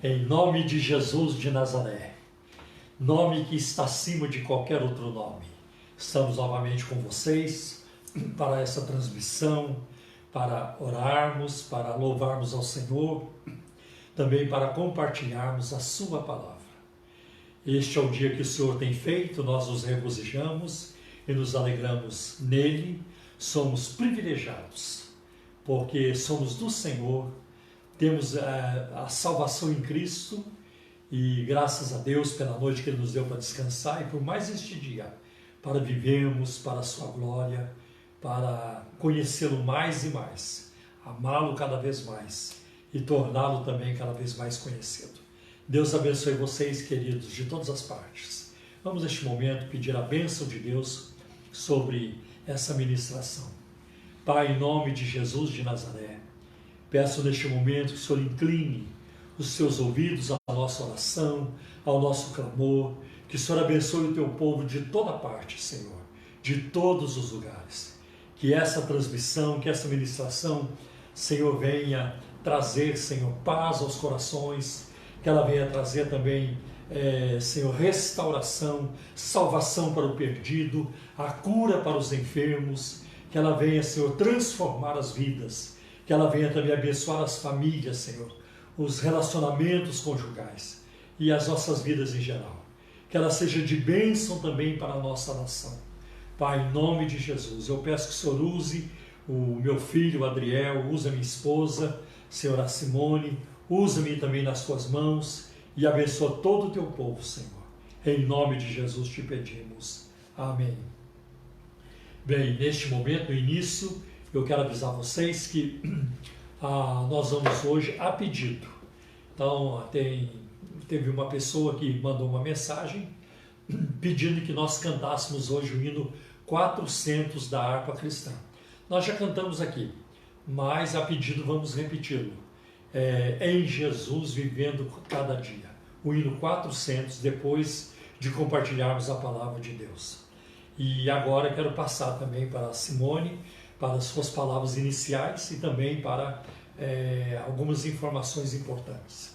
Em nome de Jesus de Nazaré, nome que está acima de qualquer outro nome, estamos novamente com vocês para essa transmissão, para orarmos, para louvarmos ao Senhor, também para compartilharmos a sua palavra. Este é o dia que o Senhor tem feito, nós nos regozijamos e nos alegramos nele, somos privilegiados, porque somos do Senhor, temos a salvação em Cristo e graças a Deus pela noite que Ele nos deu para descansar e por mais este dia, para vivermos para a sua glória, para conhecê-lo mais e mais, amá-lo cada vez mais e torná-lo também cada vez mais conhecido. Deus abençoe vocês, queridos, de todas as partes. Vamos neste momento pedir a bênção de Deus sobre essa ministração. Pai, em nome de Jesus de Nazaré, peço neste momento que o Senhor incline os seus ouvidos à nossa oração, ao nosso clamor, que o Senhor abençoe o teu povo de toda parte, Senhor, de todos os lugares. Que essa transmissão, que essa ministração, Senhor, venha trazer, Senhor, paz aos corações, que ela venha trazer também, Senhor, restauração, salvação para o perdido, a cura para os enfermos, que ela venha, Senhor, transformar as vidas, que ela venha também abençoar as famílias, Senhor, os relacionamentos conjugais e as nossas vidas em geral. Que ela seja de bênção também para a nossa nação. Pai, em nome de Jesus, eu peço que o Senhor use o meu filho, Adriel, use a minha esposa, Senhora Simone, usa-me também nas tuas mãos e abençoa todo o teu povo, Senhor. Em nome de Jesus te pedimos. Amém. Bem, neste momento, no início, eu quero avisar vocês que nós vamos hoje a pedido. Então, teve uma pessoa que mandou uma mensagem pedindo que nós cantássemos hoje o hino 400 da harpa cristã. Nós já cantamos aqui, mas a pedido vamos repeti-lo. Em Jesus vivendo cada dia. O hino 400, depois de compartilharmos a palavra de Deus. E agora eu quero passar também para a Simone, para as suas palavras iniciais e também para algumas informações importantes.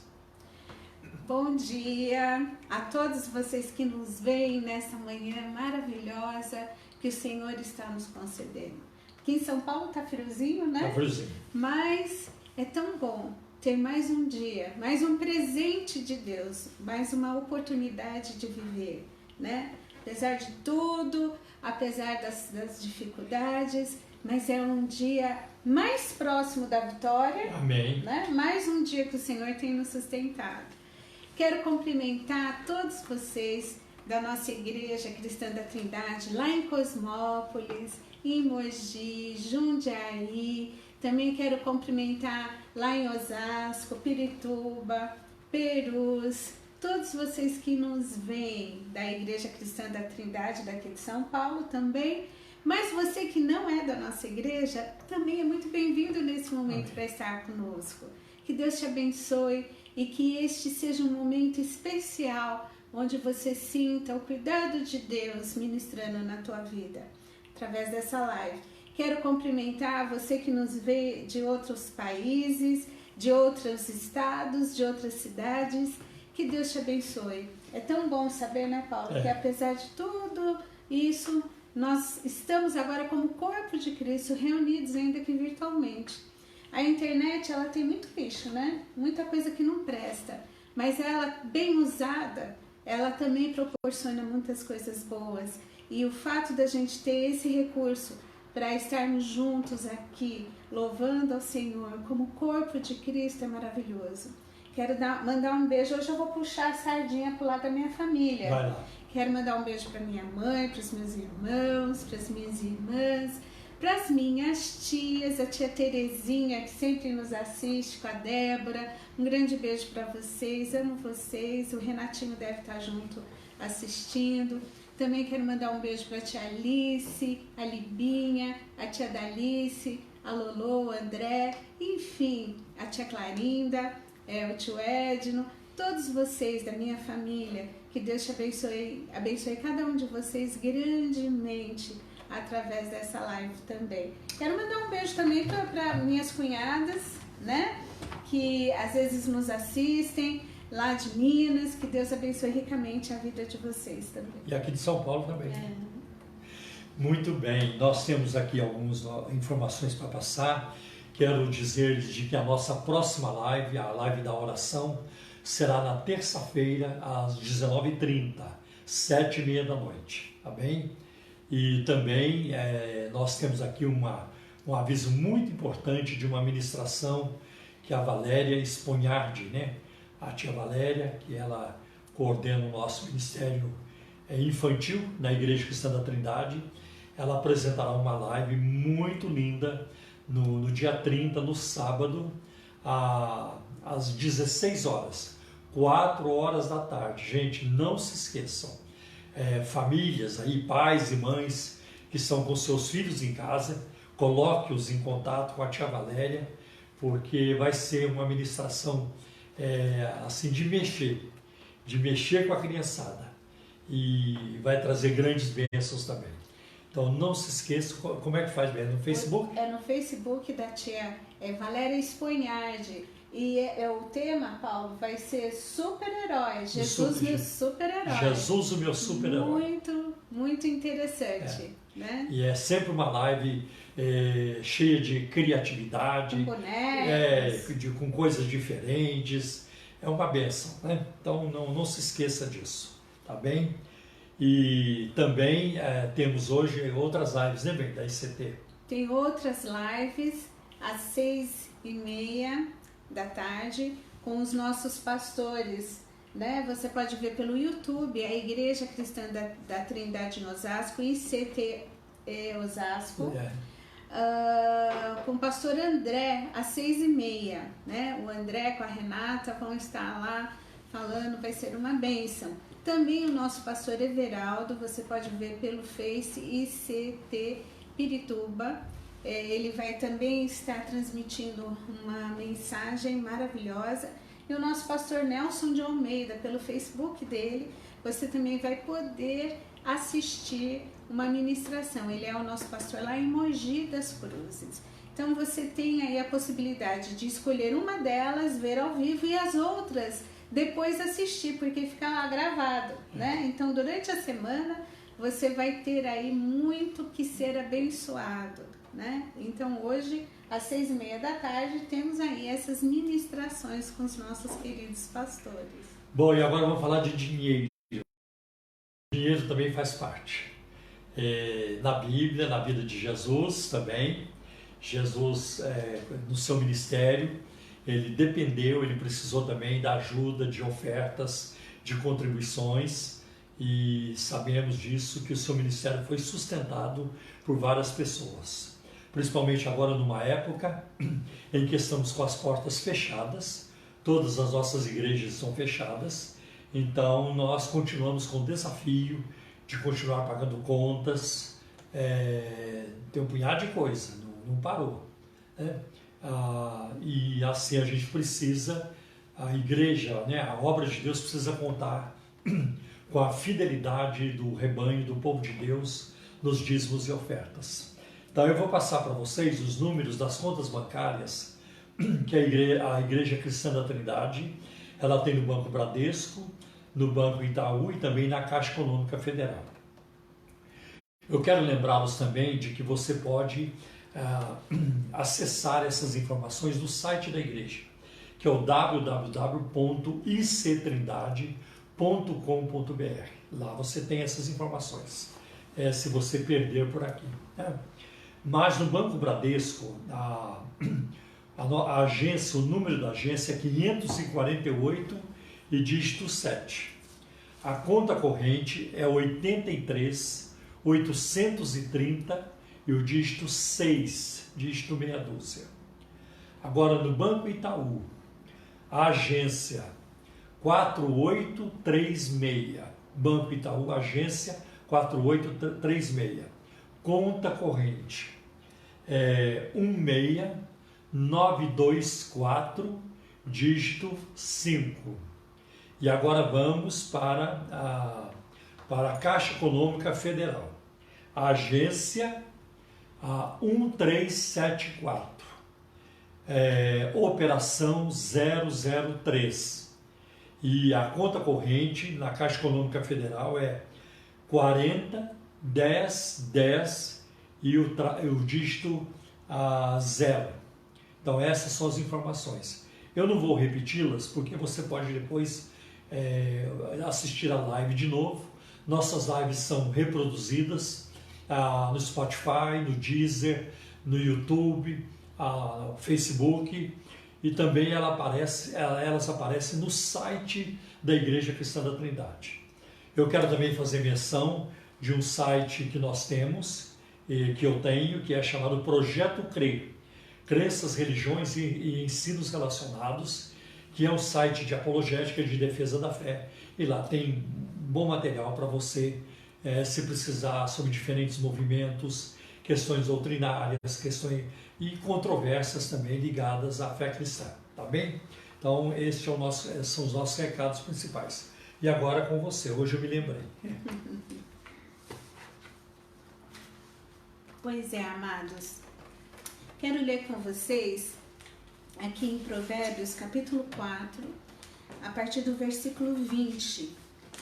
Bom dia a todos vocês que nos veem nessa manhã maravilhosa que o Senhor está nos concedendo. Aqui em São Paulo está friozinho, né? Está friozinho. Mas é tão bom ter mais um dia, mais um presente de Deus, mais uma oportunidade de viver, né? Apesar de tudo, apesar das dificuldades, mas é um dia mais próximo da vitória. Amém. Né? Mais um dia que o Senhor tem nos sustentado. Quero cumprimentar todos vocês da nossa Igreja Cristã da Trindade, lá em Cosmópolis, em Mogi, Jundiaí. Também quero cumprimentar lá em Osasco, Pirituba, Perus, todos vocês que nos veem da Igreja Cristã da Trindade daqui de São Paulo também. Mas você que não é da nossa igreja, também é muito bem-vindo nesse momento para estar conosco. Que Deus te abençoe e que este seja um momento especial onde você sinta o cuidado de Deus ministrando na tua vida, através dessa live. Quero cumprimentar você que nos vê de outros países, de outros estados, de outras cidades. Que Deus te abençoe. É tão bom saber, né, Paulo, que apesar de tudo isso, nós estamos agora como corpo de Cristo reunidos ainda que virtualmente. A internet, ela tem muito lixo, né? Muita coisa que não presta. Mas ela, bem usada, ela também proporciona muitas coisas boas. E o fato da gente ter esse recurso para estarmos juntos aqui, louvando ao Senhor como corpo de Cristo, é maravilhoso. Quero mandar um beijo. Hoje eu vou puxar a sardinha para o lado da minha família. Vai lá. Quero mandar um beijo para minha mãe, para os meus irmãos, para as minhas irmãs, para as minhas tias, a tia Terezinha, que sempre nos assiste, com a Débora. Um grande beijo para vocês, amo vocês. O Renatinho deve estar junto assistindo. Também quero mandar um beijo para a tia Alice, a Libinha, a tia Dalice, a Lolo, o André, enfim, a tia Clarinda, o tio Edno, todos vocês da minha família. Que Deus te abençoe cada um de vocês grandemente através dessa live também. Quero mandar um beijo também para minhas cunhadas, né? que às vezes nos assistem lá de Minas. Que Deus abençoe ricamente a vida de vocês também. E aqui de São Paulo também. Muito bem, nós temos aqui algumas informações para passar. Quero dizer-lhes de que a nossa próxima live, a live da oração, será na terça-feira às 19h30, 7h30 da noite, tá bem? E também nós temos aqui um aviso muito importante de uma ministração que a Valéria Esponhardi, né? A tia Valéria, que ela coordena o nosso ministério infantil na Igreja Cristã da Trindade, ela apresentará uma live muito linda no dia 30, no sábado, às 16 horas, 4 horas da tarde. Gente, não se esqueçam, famílias, aí, pais e mães que estão com seus filhos em casa, coloque-os em contato com a tia Valéria, porque vai ser uma ministração assim, de mexer com a criançada, e vai trazer grandes bênçãos também. Então não se esqueça, como é que faz mesmo? No Facebook? No Facebook da tia Valéria Esponhardi. E o tema, Paulo, vai ser super-heróis. Jesus, meu super-herói. Jesus, o meu super-herói. Muito, muito interessante. Né? E é sempre uma live cheia de criatividade, com bonecos, com coisas diferentes. É uma bênção, né? Então não se esqueça disso, tá bem? E também temos hoje outras lives, né, bem, da ICT? Tem outras lives às 6h30 da tarde com os nossos pastores, né? Você pode ver pelo YouTube, a Igreja Cristã da Trindade em Osasco, ICT Osasco, com o pastor André, às 6h30, né? O André com a Renata vão estar lá falando, vai ser uma bênção. Também o nosso pastor Everaldo, você pode ver pelo Face ICT Pirituba. Ele vai também estar transmitindo uma mensagem maravilhosa. E o nosso pastor Nelson de Almeida, pelo Facebook dele, você também vai poder assistir uma ministração. Ele é o nosso pastor lá em Mogi das Cruzes. Então você tem aí a possibilidade de escolher uma delas, ver ao vivo, e as outras depois assistir, porque fica lá gravado, né? Então durante a semana você vai ter aí muito que ser abençoado, né? Então hoje às 6h30 da tarde temos aí essas ministrações com os nossos queridos pastores. Bom, e agora vamos falar de dinheiro. Dinheiro também faz parte. Na Bíblia, na vida de Jesus também. Jesus, no seu ministério, ele precisou também da ajuda de ofertas, de contribuições, e sabemos disso, que o seu ministério foi sustentado por várias pessoas. Principalmente agora numa época em que estamos com as portas fechadas, todas as nossas igrejas são fechadas, então nós continuamos com o desafio de continuar pagando contas, tem um punhado de coisa, não parou, né? E assim a gente precisa, a igreja, né, a obra de Deus precisa contar com a fidelidade do rebanho, do povo de Deus, nos dízimos e ofertas. Então eu vou passar para vocês os números das contas bancárias que a Igreja Cristã da Trindade, ela tem no Banco Bradesco, no Banco Itaú e também na Caixa Econômica Federal. Eu quero lembrá-los também de que você pode acessar essas informações no site da igreja, que é o www.ictrindade.com.br. Lá você tem essas informações, se você perder por aqui, né? Mas no Banco Bradesco, a agência, o número da agência é 548 e dígito 7. A conta corrente é 83.830 e o dígito 6, dígito meia dúzia. Agora no Banco Itaú, a agência 4836, Banco Itaú, agência 4836, conta corrente 16924, dígito 5. E agora vamos para a Caixa Econômica Federal, a agência 1374, Operação 003. E a conta corrente na Caixa Econômica Federal é 40 10 10 e o dígito 0. Então essas são as informações. Eu não vou repeti-las porque você pode depois assistir a live de novo. Nossas lives são reproduzidas no Spotify, no Deezer, no YouTube, no Facebook, e também elas aparecem no site da Igreja Cristã da Trindade. Eu quero também fazer menção de um site que nós temos, que eu tenho, que é chamado Projeto CRE, Crenças, Religiões e Ensinos Relacionados, que é um site de apologética e de defesa da fé. E lá tem bom material para você, se precisar, sobre diferentes movimentos, questões doutrinárias, questões e controvérsias também ligadas à fé cristã, tá bem? Então, esses são os nossos recados principais. E agora com você, hoje eu me lembrei. Pois é, amados. Quero ler com vocês aqui em Provérbios, capítulo 4, a partir do versículo 20.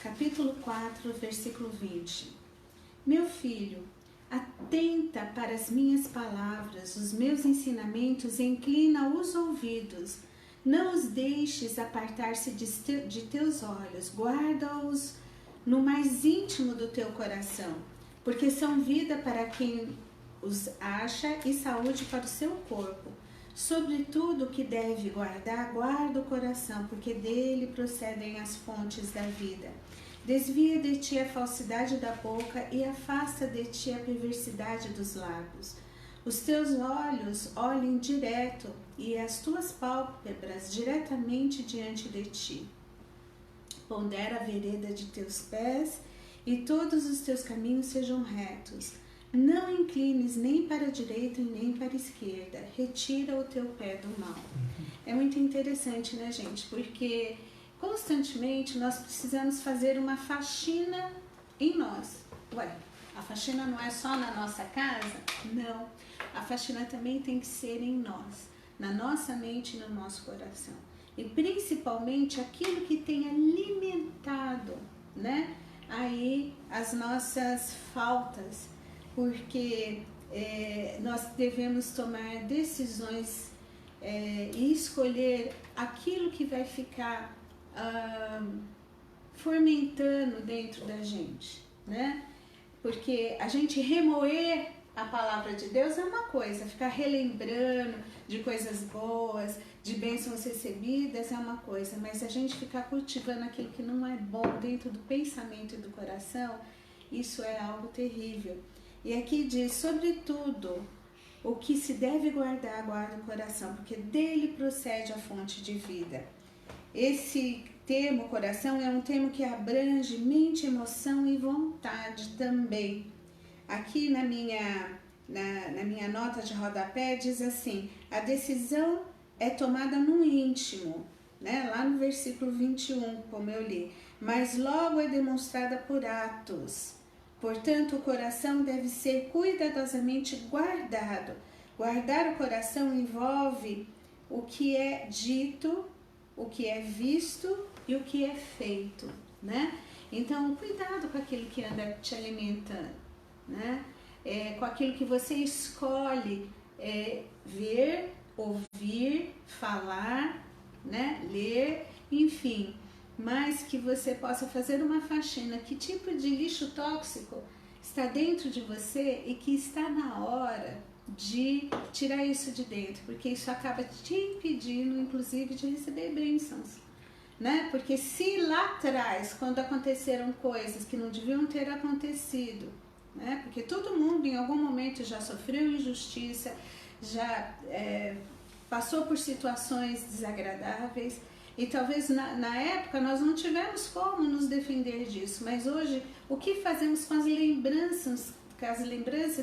Capítulo 4, versículo 20. Meu filho, atenta para as minhas palavras, os meus ensinamentos, e inclina os ouvidos. Não os deixes apartar-se de teus olhos, guarda-os no mais íntimo do teu coração, porque são vida para quem os acha e saúde para o seu corpo. Sobretudo o que deve guardar, guarda o coração, porque dele procedem as fontes da vida. Desvia de ti a falsidade da boca e afasta de ti a perversidade dos lábios. Os teus olhos olhem direto e as tuas pálpebras diretamente diante de ti. Pondera a vereda de teus pés e todos os teus caminhos sejam retos. Não inclines nem para a direita e nem para a esquerda. Retira o teu pé do mal. É muito interessante, né, gente? Porque constantemente nós precisamos fazer uma faxina em nós. Ué, a faxina não é só na nossa casa? Não. A faxina também tem que ser em nós, na nossa mente e no nosso coração. E principalmente aquilo que tem alimentado, né, aí as nossas faltas, porque nós devemos tomar decisões e escolher aquilo que vai ficar fermentando dentro da gente, né? Porque a gente remoer a palavra de Deus é uma coisa, ficar relembrando de coisas boas, de bênçãos recebidas é uma coisa, mas a gente ficar cultivando aquilo que não é bom dentro do pensamento e do coração, isso é algo terrível. E aqui diz, sobretudo, o que se deve guardar, guarda o coração, porque dele procede a fonte de vida. Esse termo coração é um termo que abrange mente, emoção e vontade também. Aqui na minha nota de rodapé diz assim, a decisão é tomada no íntimo, né? Lá no versículo 21, como eu li, mas logo é demonstrada por atos. Portanto, o coração deve ser cuidadosamente guardado. Guardar o coração envolve o que é dito, o que é visto e o que é feito, né? Então, cuidado com aquilo que anda te alimentando, né? Com aquilo que você escolhe ver, ouvir, falar, né? Ler, enfim, mas que você possa fazer uma faxina. Que tipo de lixo tóxico está dentro de você e que está na hora de tirar isso de dentro, porque isso acaba te impedindo, inclusive, de receber bênçãos, né? Porque se lá atrás, quando aconteceram coisas que não deviam ter acontecido, né? Porque todo mundo em algum momento já sofreu injustiça, já passou por situações desagradáveis, e talvez na época nós não tivemos como nos defender disso, mas hoje o que fazemos com as lembranças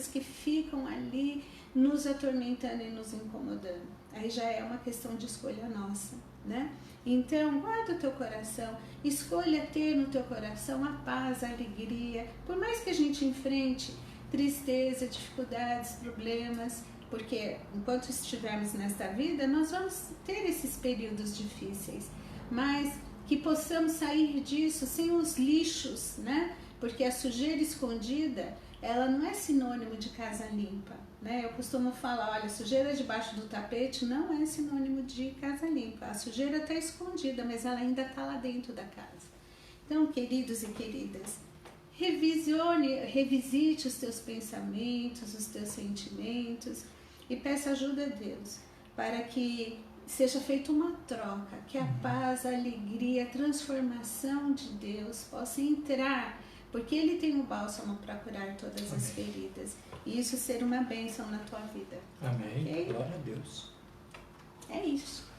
que ficam ali nos atormentando e nos incomodando? Aí já é uma questão de escolha nossa, né? Então, guarda o teu coração, escolha ter no teu coração a paz, a alegria. Por mais que a gente enfrente tristeza, dificuldades, problemas, porque enquanto estivermos nesta vida, nós vamos ter esses períodos difíceis, mas que possamos sair disso sem os lixos, né? Porque a sujeira escondida, ela não é sinônimo de casa limpa, né? Eu costumo falar, olha, sujeira debaixo do tapete não é sinônimo de casa limpa. A sujeira está escondida, mas ela ainda está lá dentro da casa. Então, queridos e queridas, revisite os teus pensamentos, os teus sentimentos e peça ajuda a Deus para que seja feita uma troca, que a paz, a alegria, a transformação de Deus possa entrar, porque Ele tem o bálsamo para curar todas as feridas, e isso ser uma bênção na tua vida. Amém. Okay? Glória a Deus. É isso.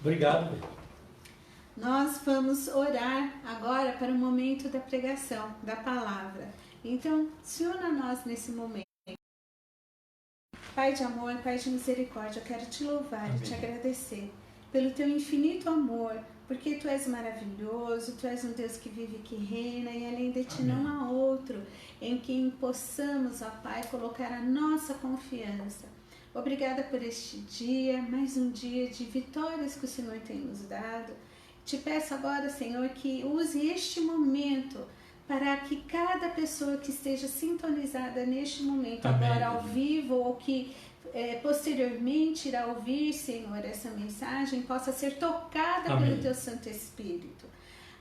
Obrigado. Nós vamos orar agora para o momento da pregação, da palavra. Então, se una a nós nesse momento. Pai de amor, Pai de misericórdia, eu quero te louvar e te agradecer pelo teu infinito amor, porque tu és maravilhoso, tu és um Deus que vive e que reina, e além de ti não há outro em quem possamos, ó Pai, colocar a nossa confiança. Obrigada por este dia, mais um dia de vitórias que o Senhor tem nos dado. Te peço agora, Senhor, que use este momento para que cada pessoa que esteja sintonizada neste momento, agora ao vivo, ou que posteriormente irá ouvir, Senhor, essa mensagem, possa ser tocada pelo Teu Santo Espírito.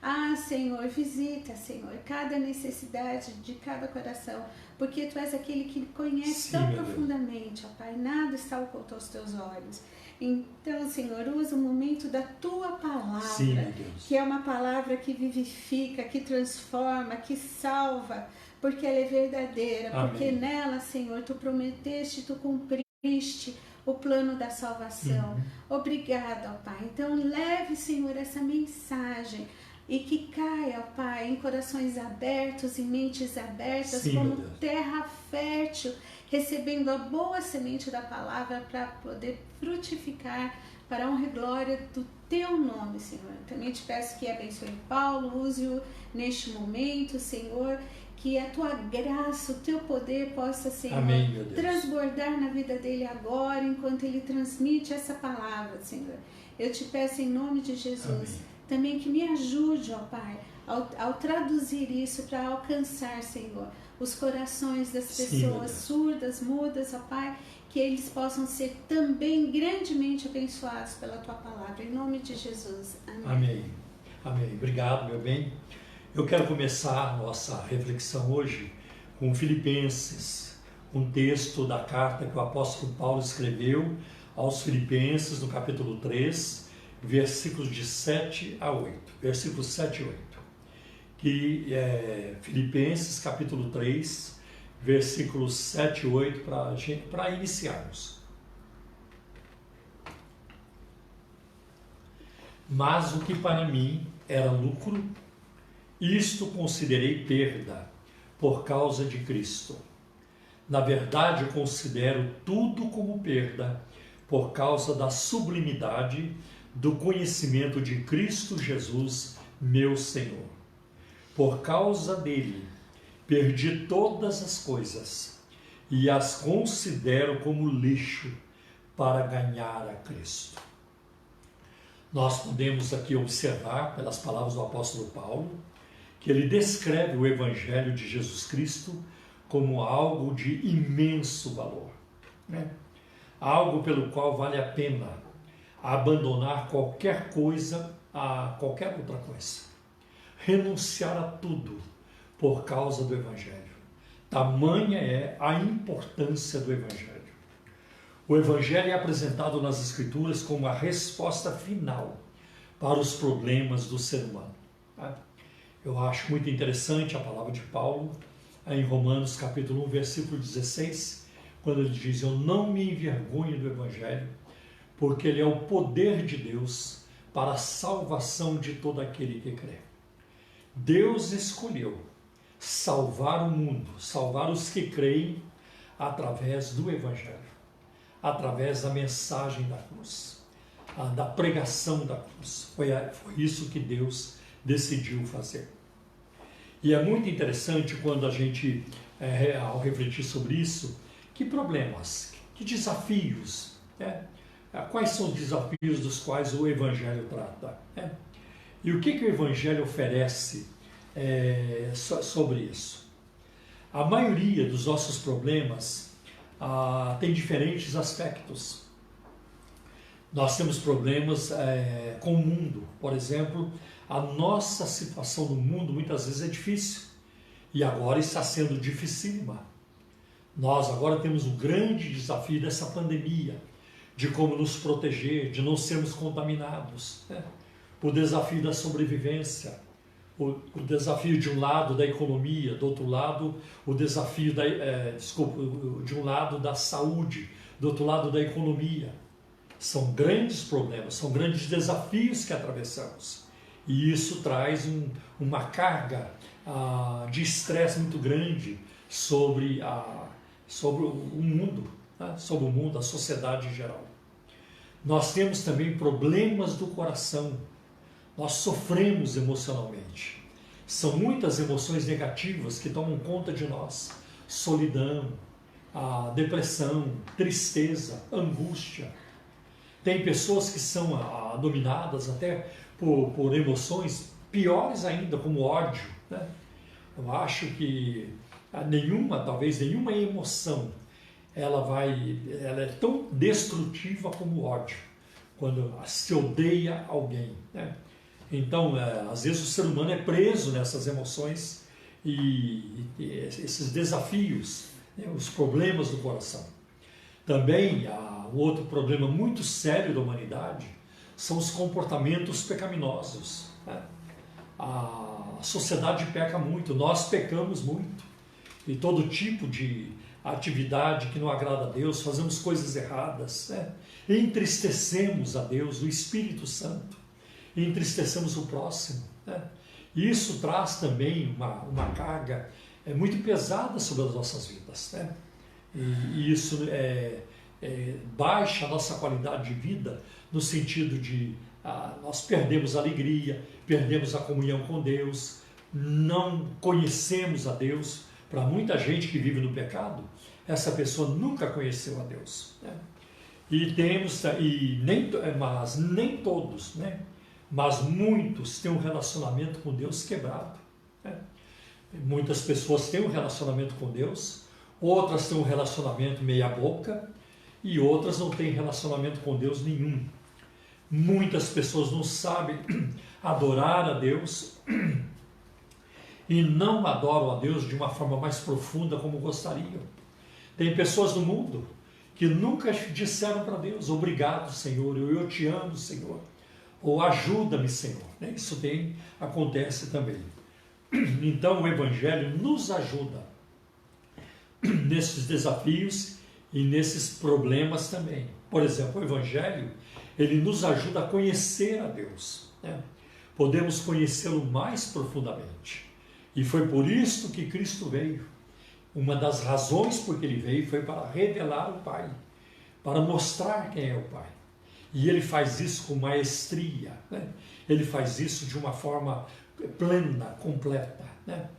Ah, Senhor, visita, Senhor, cada necessidade de cada coração, porque Tu és aquele que conhece tão profundamente, ó Pai, nada está oculto aos Teus olhos. Então, Senhor, usa o momento da Tua palavra, que é uma palavra que vivifica, que transforma, que salva, porque ela é verdadeira, porque nela, Senhor, Tu prometeste, Tu cumpriste o plano da salvação. Obrigada, ó Pai. Então, leve, Senhor, essa mensagem e que caia, ó Pai, em corações abertos e mentes abertas, como terra fértil, recebendo a boa semente da palavra para poder frutificar para a honra e glória do Teu nome, Senhor. Também te peço que abençoe Paulo, use-o neste momento, Senhor, que a Tua graça, o Teu poder possa, Senhor, transbordar na vida dele agora, enquanto ele transmite essa palavra, Senhor. Eu te peço em nome de Jesus, também que me ajude, ó Pai, ao traduzir isso para alcançar, Senhor, os corações das pessoas surdas, mudas, ó Pai, que eles possam ser também grandemente abençoados pela Tua palavra. Em nome de Jesus. Amém. Amém. Obrigado, meu bem. Eu quero começar a nossa reflexão hoje com Filipenses, um texto da carta que o apóstolo Paulo escreveu aos Filipenses, no capítulo 3, versículos de 7 a 8. Versículos 7 e 8. Que é Filipenses, capítulo 3, versículos 7 e 8, para iniciarmos. Mas o que para mim era lucro, isto considerei perda por causa de Cristo. Na verdade, eu considero tudo como perda por causa da sublimidade do conhecimento de Cristo Jesus, meu Senhor. Por causa dele, perdi todas as coisas e as considero como lixo para ganhar a Cristo. Nós podemos aqui observar, pelas palavras do apóstolo Paulo, que ele descreve o Evangelho de Jesus Cristo como algo de imenso valor, né? Algo pelo qual vale a pena abandonar qualquer coisa a qualquer outra coisa, renunciar a tudo por causa do Evangelho. Tamanha é a importância do Evangelho. O Evangelho é apresentado nas Escrituras como a resposta final para os problemas do ser humano. Eu acho muito interessante a palavra de Paulo em Romanos capítulo 1, versículo 16, quando ele diz: eu não me envergonho do Evangelho, porque ele é o poder de Deus para a salvação de todo aquele que crê. Deus escolheu salvar o mundo, salvar os que creem através do Evangelho, através da mensagem da cruz, da pregação da cruz. Foi isso que Deus decidiu fazer. E é muito interessante quando a gente, ao refletir sobre isso, que problemas, Que desafios, né? Quais são os desafios dos quais o Evangelho trata, né? E o que o Evangelho oferece sobre isso? A maioria dos nossos problemas tem diferentes aspectos. Nós temos problemas com o mundo. Por exemplo, a nossa situação no mundo muitas vezes é difícil. E agora está sendo dificílima. Nós agora temos o grande desafio dessa pandemia, de como nos proteger, de não sermos contaminados, né? O desafio da sobrevivência, o desafio de um lado da economia, do outro lado o desafio de um lado da saúde, do outro lado da economia. São grandes problemas, são grandes desafios que atravessamos. E isso traz uma carga de estresse muito grande sobre o mundo, né? Sobre o mundo, a sociedade em geral. Nós temos também problemas do coração. Nós sofremos emocionalmente. São muitas emoções negativas que tomam conta de nós. Solidão, depressão, tristeza, angústia. Tem pessoas que são dominadas até por emoções piores ainda, como ódio, né? Eu acho que talvez nenhuma emoção, ela é tão destrutiva como o ódio, quando se odeia alguém, né? Então, às vezes o ser humano é preso nessas emoções e esses desafios, né, os problemas do coração. Também, um outro problema muito sério da humanidade são os comportamentos pecaminosos, né? A sociedade peca muito, nós pecamos muito, e todo tipo de atividade que não agrada a Deus, fazemos coisas erradas, né? Entristecemos a Deus, o Espírito Santo, entristecemos o próximo, né? Isso traz também uma carga muito pesada sobre as nossas vidas, né? E isso baixa a nossa qualidade de vida, no sentido de nós perdemos a alegria, perdemos a comunhão com Deus, não conhecemos a Deus. Para muita gente que vive no pecado, essa pessoa nunca conheceu a Deus, né? Mas nem todos, né? Mas muitos têm um relacionamento com Deus quebrado, né? Muitas pessoas têm um relacionamento com Deus, outras têm um relacionamento meia boca e outras não têm relacionamento com Deus nenhum. Muitas pessoas não sabem adorar a Deus e não adoram a Deus de uma forma mais profunda como gostariam. Tem pessoas no mundo que nunca disseram para Deus: obrigado, Senhor, eu te amo, Senhor, ou ajuda-me, Senhor. Isso acontece também. Então o Evangelho nos ajuda nesses desafios e nesses problemas também. Por exemplo, o Evangelho, ele nos ajuda a conhecer a Deus, né? Podemos conhecê-lo mais profundamente. E foi por isso que Cristo veio. Uma das razões por que ele veio foi para revelar o Pai, para mostrar quem é o Pai. E ele faz isso com maestria, né? Ele faz isso de uma forma plena, completa, né?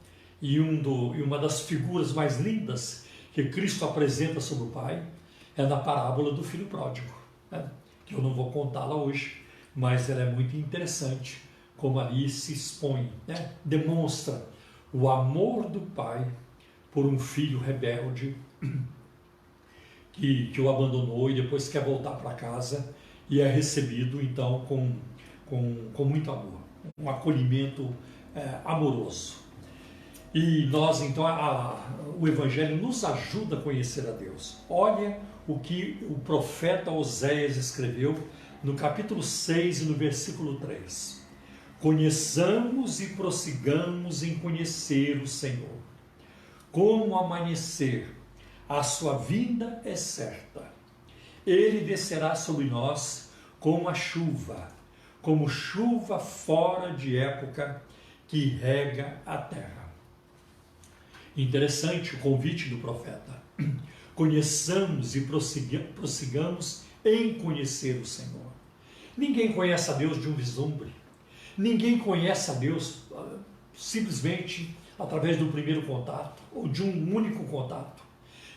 E uma das figuras mais lindas que Cristo apresenta sobre o Pai é na parábola do filho pródigo, né? Que eu não vou contá-la hoje, mas ela é muito interessante, como ali se expõe, né? Demonstra o amor do Pai por um filho rebelde que o abandonou e depois quer voltar para casa e é recebido então com muito amor, um acolhimento amoroso. E nós então, o Evangelho nos ajuda a conhecer a Deus. Olha o que o profeta Oséias escreveu no capítulo 6 e no versículo 3. Conheçamos e prossigamos em conhecer o Senhor. Como amanhecer, a sua vinda é certa. Ele descerá sobre nós como a chuva, como chuva fora de época que rega a terra. Interessante o convite do profeta. Conheçamos e prossigamos em conhecer o Senhor. Ninguém conhece a Deus de um vislumbre. Ninguém conhece a Deus simplesmente através do primeiro contato ou de um único contato.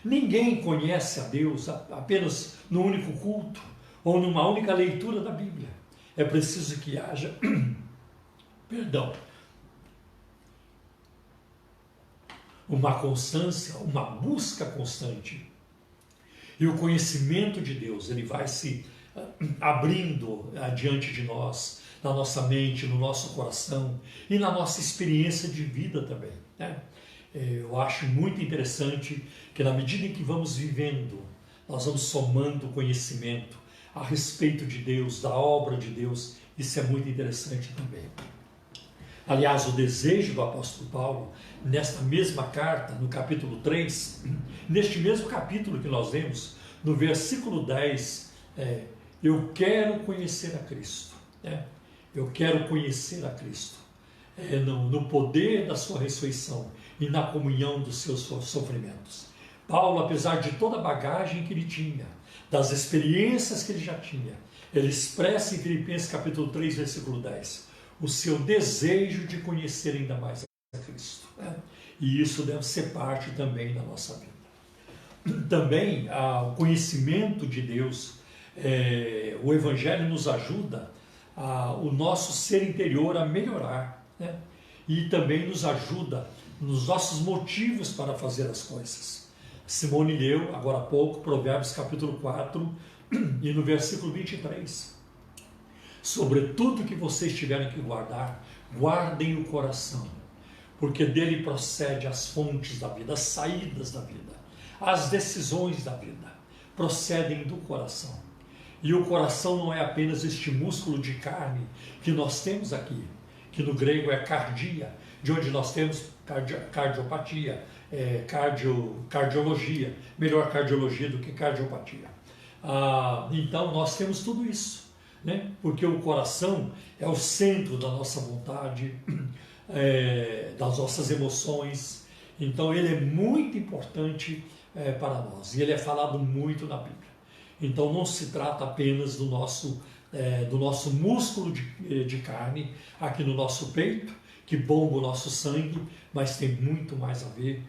Ninguém conhece a Deus apenas no único culto ou numa única leitura da Bíblia. É preciso que haja, perdão, uma constância, uma busca constante. E o conhecimento de Deus, ele vai se abrindo diante de nós, na nossa mente, no nosso coração e na nossa experiência de vida também, né? Eu acho muito interessante que na medida em que vamos vivendo, nós vamos somando conhecimento a respeito de Deus, da obra de Deus. Isso é muito interessante também. Aliás, o desejo do apóstolo Paulo, nesta mesma carta, no capítulo 3, neste mesmo capítulo que nós lemos, no versículo 10, eu quero conhecer a Cristo, né? Eu quero conhecer a Cristo, no poder da sua ressurreição e na comunhão dos seus sofrimentos. Paulo, apesar de toda a bagagem que ele tinha, das experiências que ele já tinha, ele expressa em Filipenses capítulo 3, versículo 10, o seu desejo de conhecer ainda mais a Cristo, né? E isso deve ser parte também da nossa vida. Também o conhecimento de Deus, o Evangelho nos ajuda o nosso ser interior a melhorar, né? E também nos ajuda nos nossos motivos para fazer as coisas. Simone leu agora há pouco Provérbios capítulo 4 e no versículo 23. Sobretudo que vocês tiverem que guardar, guardem o coração, porque dele procede as fontes da vida, as saídas da vida, as decisões da vida, procedem do coração. E o coração não é apenas este músculo de carne que nós temos aqui, que no grego é cardia, de onde nós temos cardiopatia, cardiologia, melhor cardiologia do que cardiopatia. Então nós temos tudo isso, né? Porque o coração é o centro da nossa vontade, das nossas emoções. Então ele é muito importante para nós, e ele é falado muito na Bíblia. Então não se trata apenas do nosso músculo de carne aqui no nosso peito, que bomba o nosso sangue, mas tem muito mais a ver,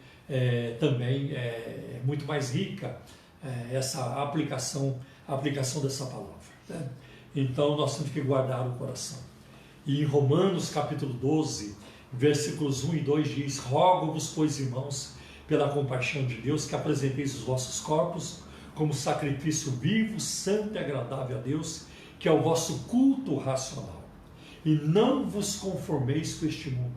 também é muito mais rica essa aplicação dessa palavra, né? Então nós temos que guardar o coração. E em Romanos capítulo 12, versículos 1 e 2 diz: rogo-vos, pois, irmãos, pela compaixão de Deus, que apresenteis os vossos corpos como sacrifício vivo, santo e agradável a Deus, que é o vosso culto racional. E não vos conformeis com este mundo,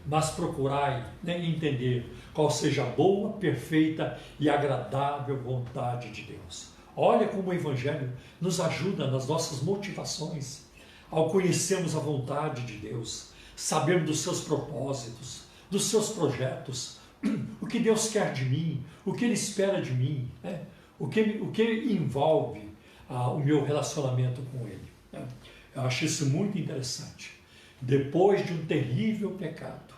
mas procurai, né, entender qual seja a boa, perfeita e agradável vontade de Deus. Olha como o Evangelho nos ajuda nas nossas motivações, ao conhecermos a vontade de Deus, sabermos dos seus propósitos, dos seus projetos, o que Deus quer de mim, o que Ele espera de mim, né? O que envolve o meu relacionamento com Ele, né? Eu acho isso muito interessante. Depois de um terrível pecado,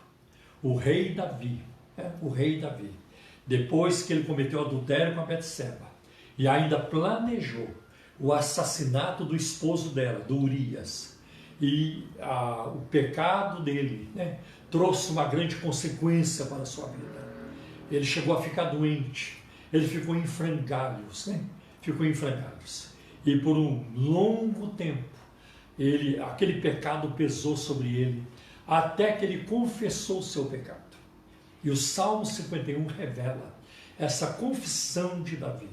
o rei Davi, depois que ele cometeu adultério com a Betseba e ainda planejou o assassinato do esposo dela, do Urias, e o pecado dele, né, trouxe uma grande consequência para a sua vida. Ele chegou a ficar doente, ele ficou em frangalhos, né? E por um longo tempo, aquele pecado pesou sobre ele, até que ele confessou o seu pecado. E o Salmo 51 revela essa confissão de Davi.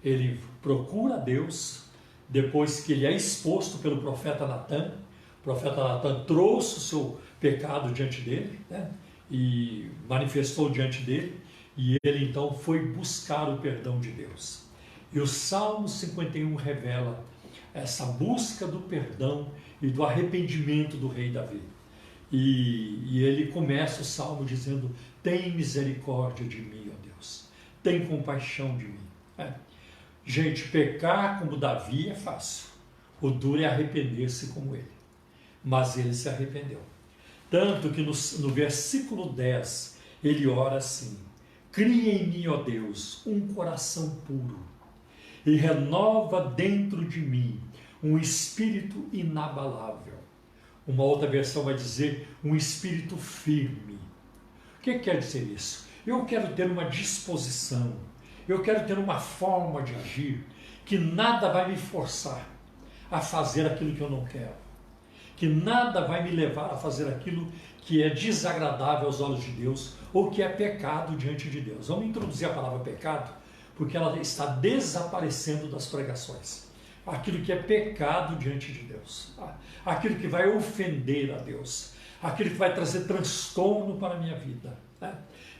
Ele procura Deus, depois que ele é exposto pelo profeta Natan. O profeta Natan trouxe o seu pecado diante dele, né? E manifestou diante dele, e ele então foi buscar o perdão de Deus. E o Salmo 51 revela essa busca do perdão e do arrependimento do rei Davi. E ele começa o Salmo dizendo: tem misericórdia de mim, ó Deus, tem compaixão de mim. Gente, pecar como Davi é fácil, o duro é arrepender-se como ele. Mas ele se arrependeu. Tanto que no versículo 10, ele ora assim: cria em mim, ó Deus, um coração puro, e renova dentro de mim um espírito inabalável. Uma outra versão vai dizer um espírito firme. O que quer dizer isso? Eu quero ter uma disposição, Eu quero ter uma forma de agir que nada vai me forçar a fazer aquilo que eu não quero, que nada vai me levar a fazer aquilo que é desagradável aos olhos de Deus ou que é pecado diante de Deus. Vamos introduzir a palavra pecado, porque ela está desaparecendo das pregações. Aquilo que é pecado diante de Deus, aquilo que vai ofender a Deus, aquilo que vai trazer transtorno para a minha vida.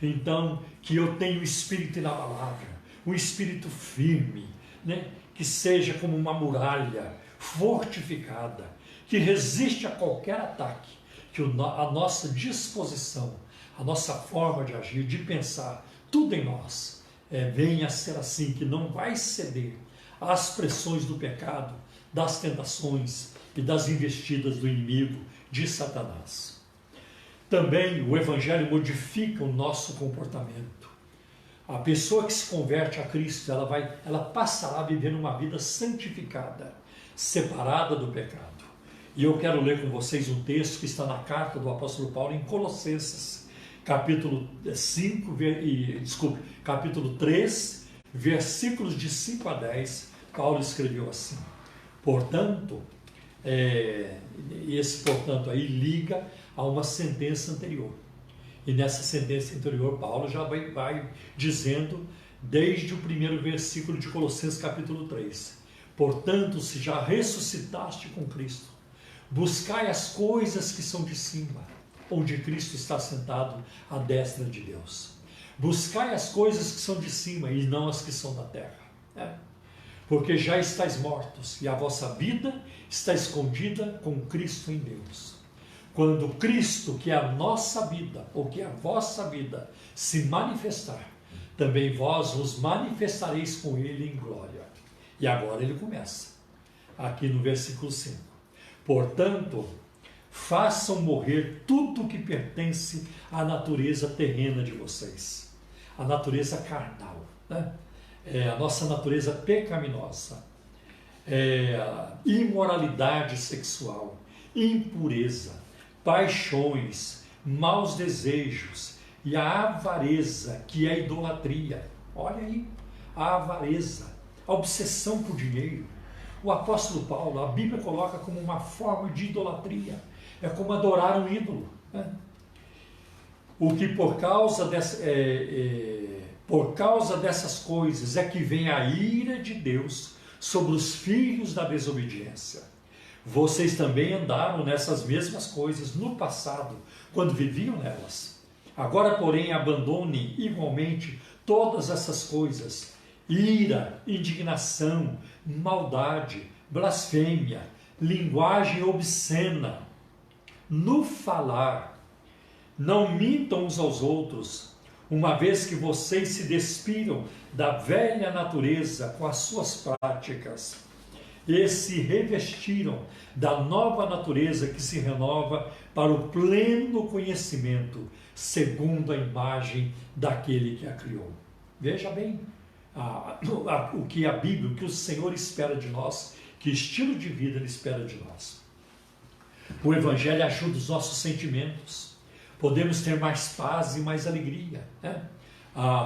Então, que eu tenha o espírito inabalável, um espírito firme, que seja como uma muralha fortificada, que resiste a qualquer ataque, que a nossa disposição, a nossa forma de agir, de pensar, tudo em nós, venha a ser assim, que não vai ceder às pressões do pecado, das tentações e das investidas do inimigo, de Satanás. Também o Evangelho modifica o nosso comportamento. A pessoa que se converte a Cristo, ela passará a viver uma vida santificada, separada do pecado. E eu quero ler com vocês um texto que está na carta do apóstolo Paulo em Colossenses, capítulo 3, versículos de 5 a 10, Paulo escreveu assim: portanto, esse portanto aí liga a uma sentença anterior. E nessa sentença anterior, Paulo já vai dizendo, desde o primeiro versículo de Colossenses capítulo 3, portanto, se já ressuscitaste com Cristo, buscai as coisas que são de cima, onde Cristo está sentado à destra de Deus. Buscai as coisas que são de cima e não as que são da terra. Porque já estáis mortos e a vossa vida está escondida com Cristo em Deus. Quando Cristo, que é a nossa vida, ou que é a vossa vida, se manifestar, também vós vos manifestareis com Ele em glória. E agora ele começa, aqui no versículo 5. Portanto, façam morrer tudo que pertence à natureza terrena de vocês, a natureza carnal, a nossa natureza pecaminosa, imoralidade sexual, impureza, paixões, maus desejos e a avareza, que é a idolatria. Olha aí, a avareza, a obsessão por dinheiro. O apóstolo Paulo, a Bíblia coloca como uma forma de idolatria, é como adorar um ídolo. O que por causa dessas coisas é que vem a ira de Deus sobre os filhos da desobediência. Vocês também andaram nessas mesmas coisas no passado, quando viviam nelas. Agora, porém, abandonem igualmente todas essas coisas: ira, indignação, maldade, blasfêmia, linguagem obscena. No falar, não mintam uns aos outros, uma vez que vocês se despiram da velha natureza com as suas práticas e se revestiram da nova natureza que se renova para o pleno conhecimento, segundo a imagem daquele que a criou. Veja bem o que a Bíblia, o que o Senhor espera de nós, que estilo de vida Ele espera de nós. O Evangelho ajuda os nossos sentimentos, podemos ter mais paz e mais alegria.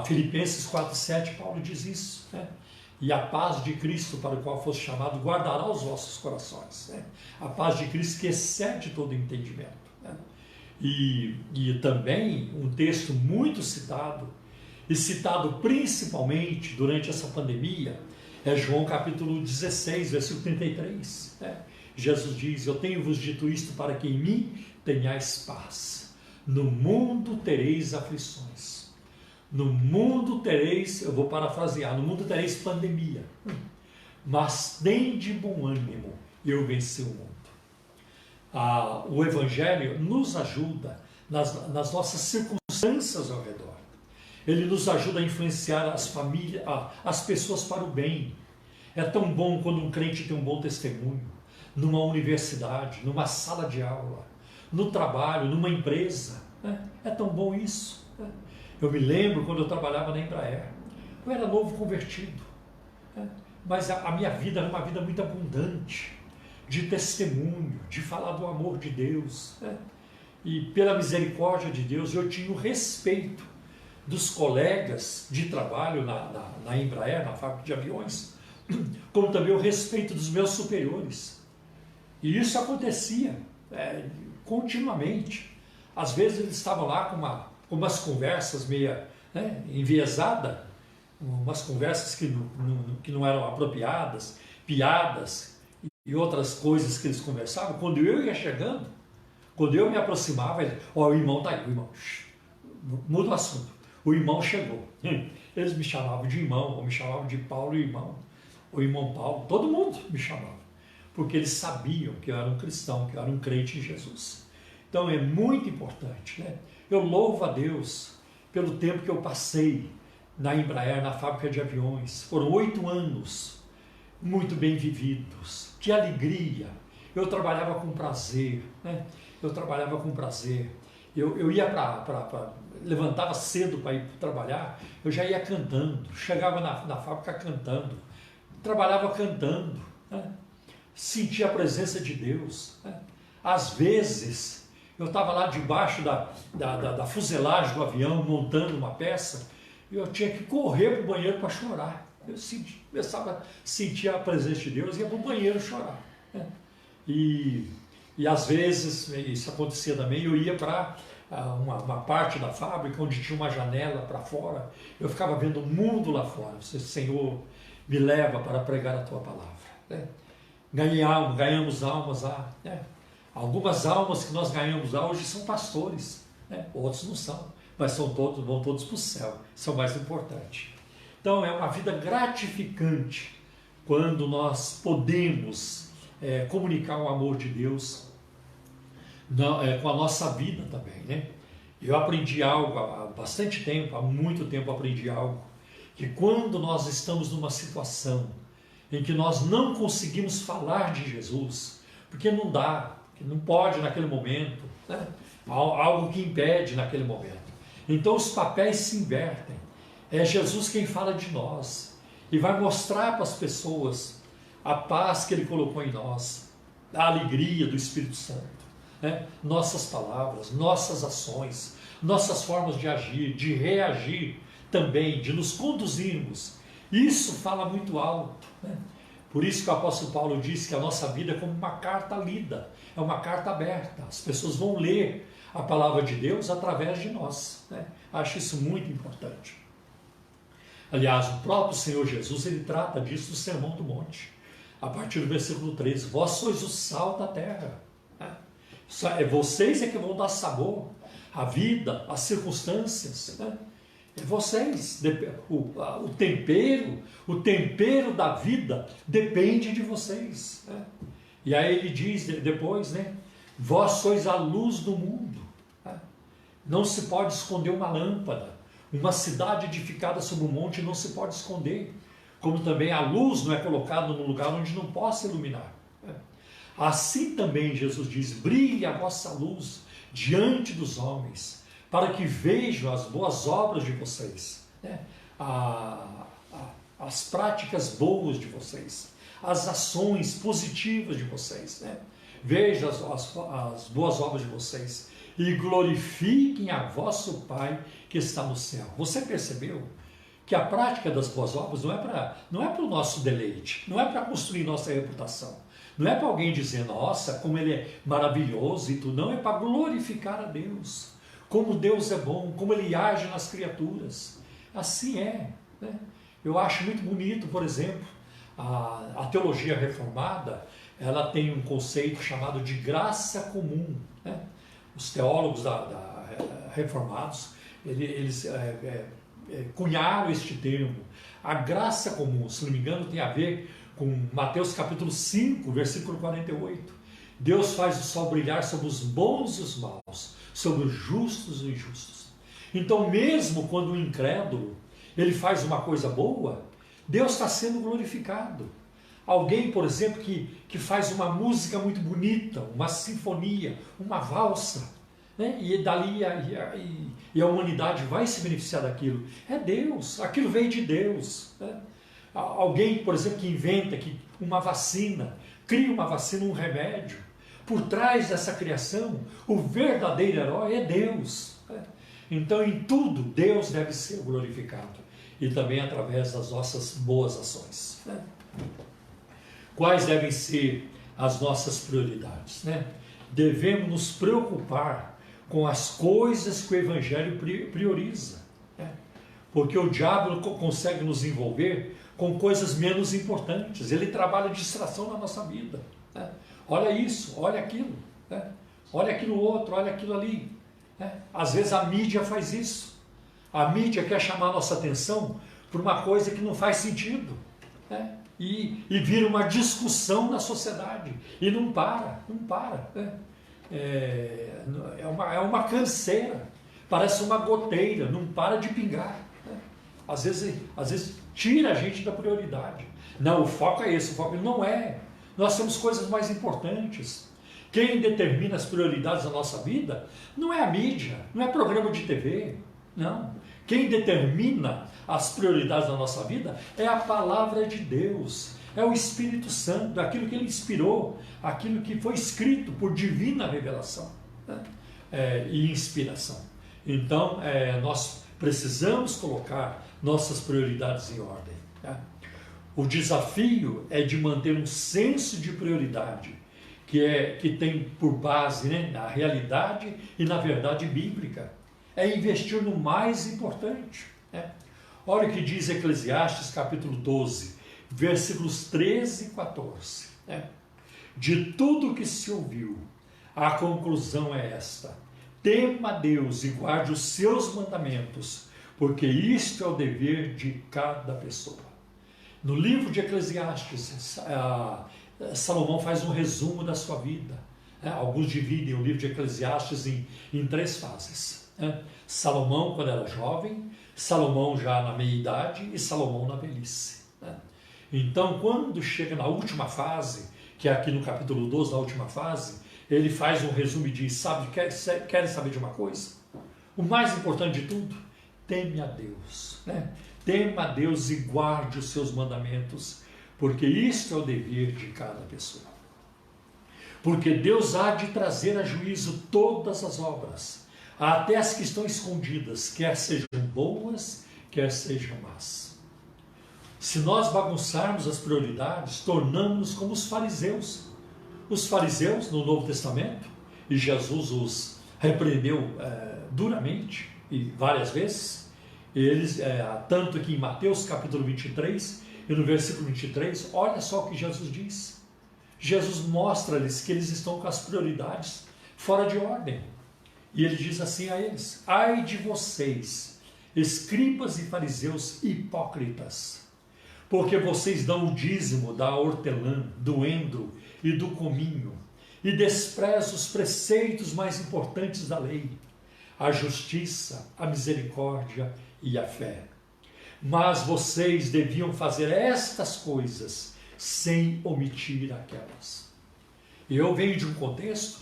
Filipenses 4,7, Paulo diz isso. E a paz de Cristo, para o qual fosse chamado, guardará os vossos corações. A paz de Cristo que excede todo entendimento. E também um texto muito citado, e citado principalmente durante essa pandemia, é João capítulo 16, versículo 33. Jesus diz: eu tenho-vos dito isto para que em mim tenhais paz. No mundo tereis aflições. No mundo tereis, eu vou parafrasear, no mundo tereis pandemia. Mas tende bom ânimo, eu venci o mundo. O Evangelho nos ajuda nas nossas circunstâncias ao redor. Ele nos ajuda a influenciar as famílias, as pessoas para o bem. É tão bom quando um crente tem um bom testemunho, numa universidade, numa sala de aula, no trabalho, numa empresa. É tão bom isso. Eu me lembro quando eu trabalhava na Embraer. Eu era novo convertido, mas a minha vida era uma vida muito abundante, de testemunho, de falar do amor de Deus. E pela misericórdia de Deus eu tinha o respeito dos colegas de trabalho na Embraer, na fábrica de aviões, como também o respeito dos meus superiores. E isso acontecia continuamente. Às vezes eles estavam lá com umas conversas meio enviesadas, umas conversas que não eram apropriadas, piadas e outras coisas que eles conversavam. Quando eu ia chegando, quando eu me aproximava, ele, o irmão está aí, o irmão, muda o assunto, o irmão chegou. Eles me chamavam de irmão, ou me chamavam de Paulo, irmão, o irmão Paulo, todo mundo me chamava, porque eles sabiam que eu era um cristão, que eu era um crente em Jesus. Então é muito importante, né? Eu louvo a Deus pelo tempo que eu passei na Embraer, na fábrica de aviões. Foram 8 anos muito bem vividos, que alegria. Eu trabalhava com prazer, né? Eu trabalhava com prazer. Eu ia levantava cedo para ir trabalhar, eu já ia cantando, chegava na fábrica cantando, trabalhava cantando, né? Sentia a presença de Deus, né? Às vezes, eu estava lá debaixo da fuselagem do avião, montando uma peça, e eu tinha que correr para o banheiro para chorar. Eu começava a sentir a presença de Deus e ia para o banheiro chorar, né? E às vezes, isso acontecia também, eu ia para uma parte da fábrica onde tinha uma janela para fora, eu ficava vendo o mundo lá fora. Senhor, me leva para pregar a Tua palavra, né? Ganhamos almas lá, né? Algumas almas que nós ganhamos lá hoje são pastores, né? Outros não são, mas vão todos para o céu, são mais importantes. Então é uma vida gratificante quando nós podemos comunicar o amor de Deus com a nossa vida também, né? Eu aprendi algo há bastante tempo, há muito tempo aprendi algo, que quando nós estamos numa situação em que nós não conseguimos falar de Jesus, porque não dá, que não pode naquele momento, né? Algo que impede naquele momento. Então os papéis se invertem. É Jesus quem fala de nós e vai mostrar para as pessoas a paz que Ele colocou em nós, a alegria do Espírito Santo, né? Nossas palavras, nossas ações, nossas formas de agir, de reagir também, de nos conduzirmos. Isso fala muito alto, né? Por isso que o apóstolo Paulo diz que a nossa vida é como uma carta lida, é uma carta aberta. As pessoas vão ler a palavra de Deus através de nós, né? Acho isso muito importante. Aliás, o próprio Senhor Jesus, ele trata disso no Sermão do Monte. A partir do versículo 13, vós sois o sal da terra, né? Vocês é que vão dar sabor à vida, às circunstâncias, né? É vocês. O tempero da vida depende de vocês, né? E aí ele diz depois, né? Vós sois a luz do mundo, né? Não se pode esconder uma lâmpada. Uma cidade edificada sobre um monte não se pode esconder. Como também a luz não é colocada num lugar onde não possa iluminar, né? Assim também Jesus diz, brilhe a vossa luz diante dos homens, para que vejam as boas obras de vocês, né? As práticas boas de vocês, as ações positivas de vocês, né? Vejam as boas obras de vocês e glorifiquem a vosso Pai que está no céu. Você percebeu que a prática das boas obras não é para o nosso deleite, não é para construir nossa reputação, não é para alguém dizer, nossa, como ele é maravilhoso e tudo, não, é para glorificar a Deus, como Deus é bom, como Ele age nas criaturas. Assim é, né? Eu acho muito bonito, por exemplo, a teologia reformada, ela tem um conceito chamado de graça comum, né? Os teólogos reformados, eles cunharam este termo. A graça comum, se não me engano, tem a ver com Mateus capítulo 5, versículo 48. Deus faz o sol brilhar sobre os bons e os maus, sobre os justos e injustos. Então, mesmo quando o incrédulo ele faz uma coisa boa, Deus está sendo glorificado. Alguém, por exemplo, que faz uma música muito bonita, uma sinfonia, uma valsa, né? E dali a humanidade vai se beneficiar daquilo. É Deus, aquilo veio de Deus, né? Alguém, por exemplo, que inventa uma vacina, cria uma vacina, um remédio. Por trás dessa criação, o verdadeiro herói é Deus, né? Então, em tudo, Deus deve ser glorificado, e também através das nossas boas ações, né? Quais devem ser as nossas prioridades, né? Devemos nos preocupar com as coisas que o Evangelho prioriza, né? Porque o diabo consegue nos envolver com coisas menos importantes. Ele trabalha distração na nossa vida, né? Olha isso, olha aquilo, né? Olha aquilo outro, olha aquilo ali, né? Às vezes a mídia faz isso. A mídia quer chamar a nossa atenção por uma coisa que não faz sentido, né? E vira uma discussão na sociedade, e não para, né? É uma canseira, parece uma goteira, não para de pingar, né? Às vezes tira a gente da prioridade. Não, o foco é esse, o foco não é. Nós temos coisas mais importantes. Quem determina as prioridades da nossa vida não é a mídia, não é programa de TV, não. Quem determina as prioridades da nossa vida é a palavra de Deus, é o Espírito Santo, aquilo que ele inspirou, aquilo que foi escrito por divina revelação, né? E inspiração. Então, nós precisamos colocar nossas prioridades em ordem, né? O desafio é de manter um senso de prioridade que tem por base, né, na realidade e na verdade bíblica. É investir no mais importante, né? Olha o que diz Eclesiastes capítulo 12, versículos 13 e 14, né? De tudo que se ouviu, a conclusão é esta: tema a Deus e guarde os seus mandamentos, porque isto é o dever de cada pessoa. No livro de Eclesiastes, Salomão faz um resumo da sua vida, né? Alguns dividem o livro de Eclesiastes em 3 fases, né? Salomão quando era jovem, Salomão já na meia-idade e Salomão na velhice, né? Então, quando chega na última fase, que é aqui no capítulo 12, na última fase, ele faz um resumo e diz: querem saber de uma coisa? O mais importante de tudo, teme a Deus, né? Tema a Deus e guarde os seus mandamentos, porque isto é o dever de cada pessoa. Porque Deus há de trazer a juízo todas as obras, até as que estão escondidas, quer sejam boas, quer sejam más. Se nós bagunçarmos as prioridades, tornamos-nos como os fariseus. Os fariseus no Novo Testamento, e Jesus os repreendeu duramente e várias vezes, eles, tanto que em Mateus capítulo 23 e no versículo 23, olha só o que Jesus diz. Jesus mostra-lhes que eles estão com as prioridades fora de ordem. E ele diz assim a eles: ai de vocês, escribas e fariseus hipócritas, porque vocês dão o dízimo da hortelã, do endro e do cominho, e desprezam os preceitos mais importantes da lei, a justiça, a misericórdia e a fé. Mas vocês deviam fazer estas coisas sem omitir aquelas. Eu venho de um contexto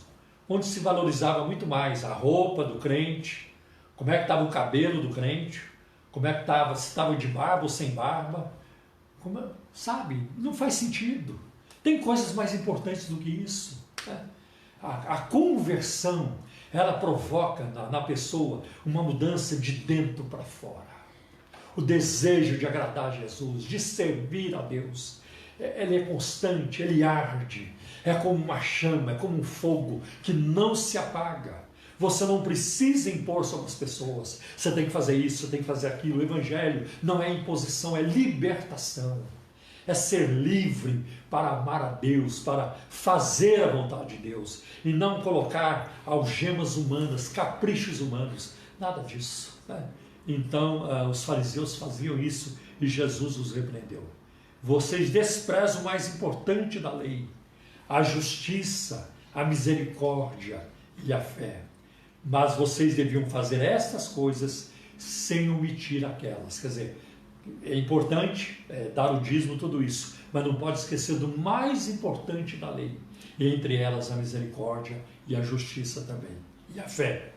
onde se valorizava muito mais a roupa do crente, como é que estava o cabelo do crente, como é que estava, se estava de barba ou sem barba, sabe? Não faz sentido. Tem coisas mais importantes do que isso, né? A conversão, ela provoca na pessoa uma mudança de dentro para fora. O desejo de agradar a Jesus, de servir a Deus, ele é constante, ele arde, é como uma chama, é como um fogo que não se apaga. Você não precisa impor sobre as pessoas, você tem que fazer isso, você tem que fazer aquilo. O Evangelho não é imposição, é libertação. É ser livre para amar a Deus, para fazer a vontade de Deus, e não colocar algemas humanas, caprichos humanos, nada disso, né? Então, os fariseus faziam isso e Jesus os repreendeu. Vocês desprezam o mais importante da lei, a justiça, a misericórdia e a fé. Mas vocês deviam fazer estas coisas sem omitir aquelas. Quer dizer, é importante dar o dízimo, tudo isso, mas não pode esquecer do mais importante da lei, e entre elas a misericórdia e a justiça também, e a fé.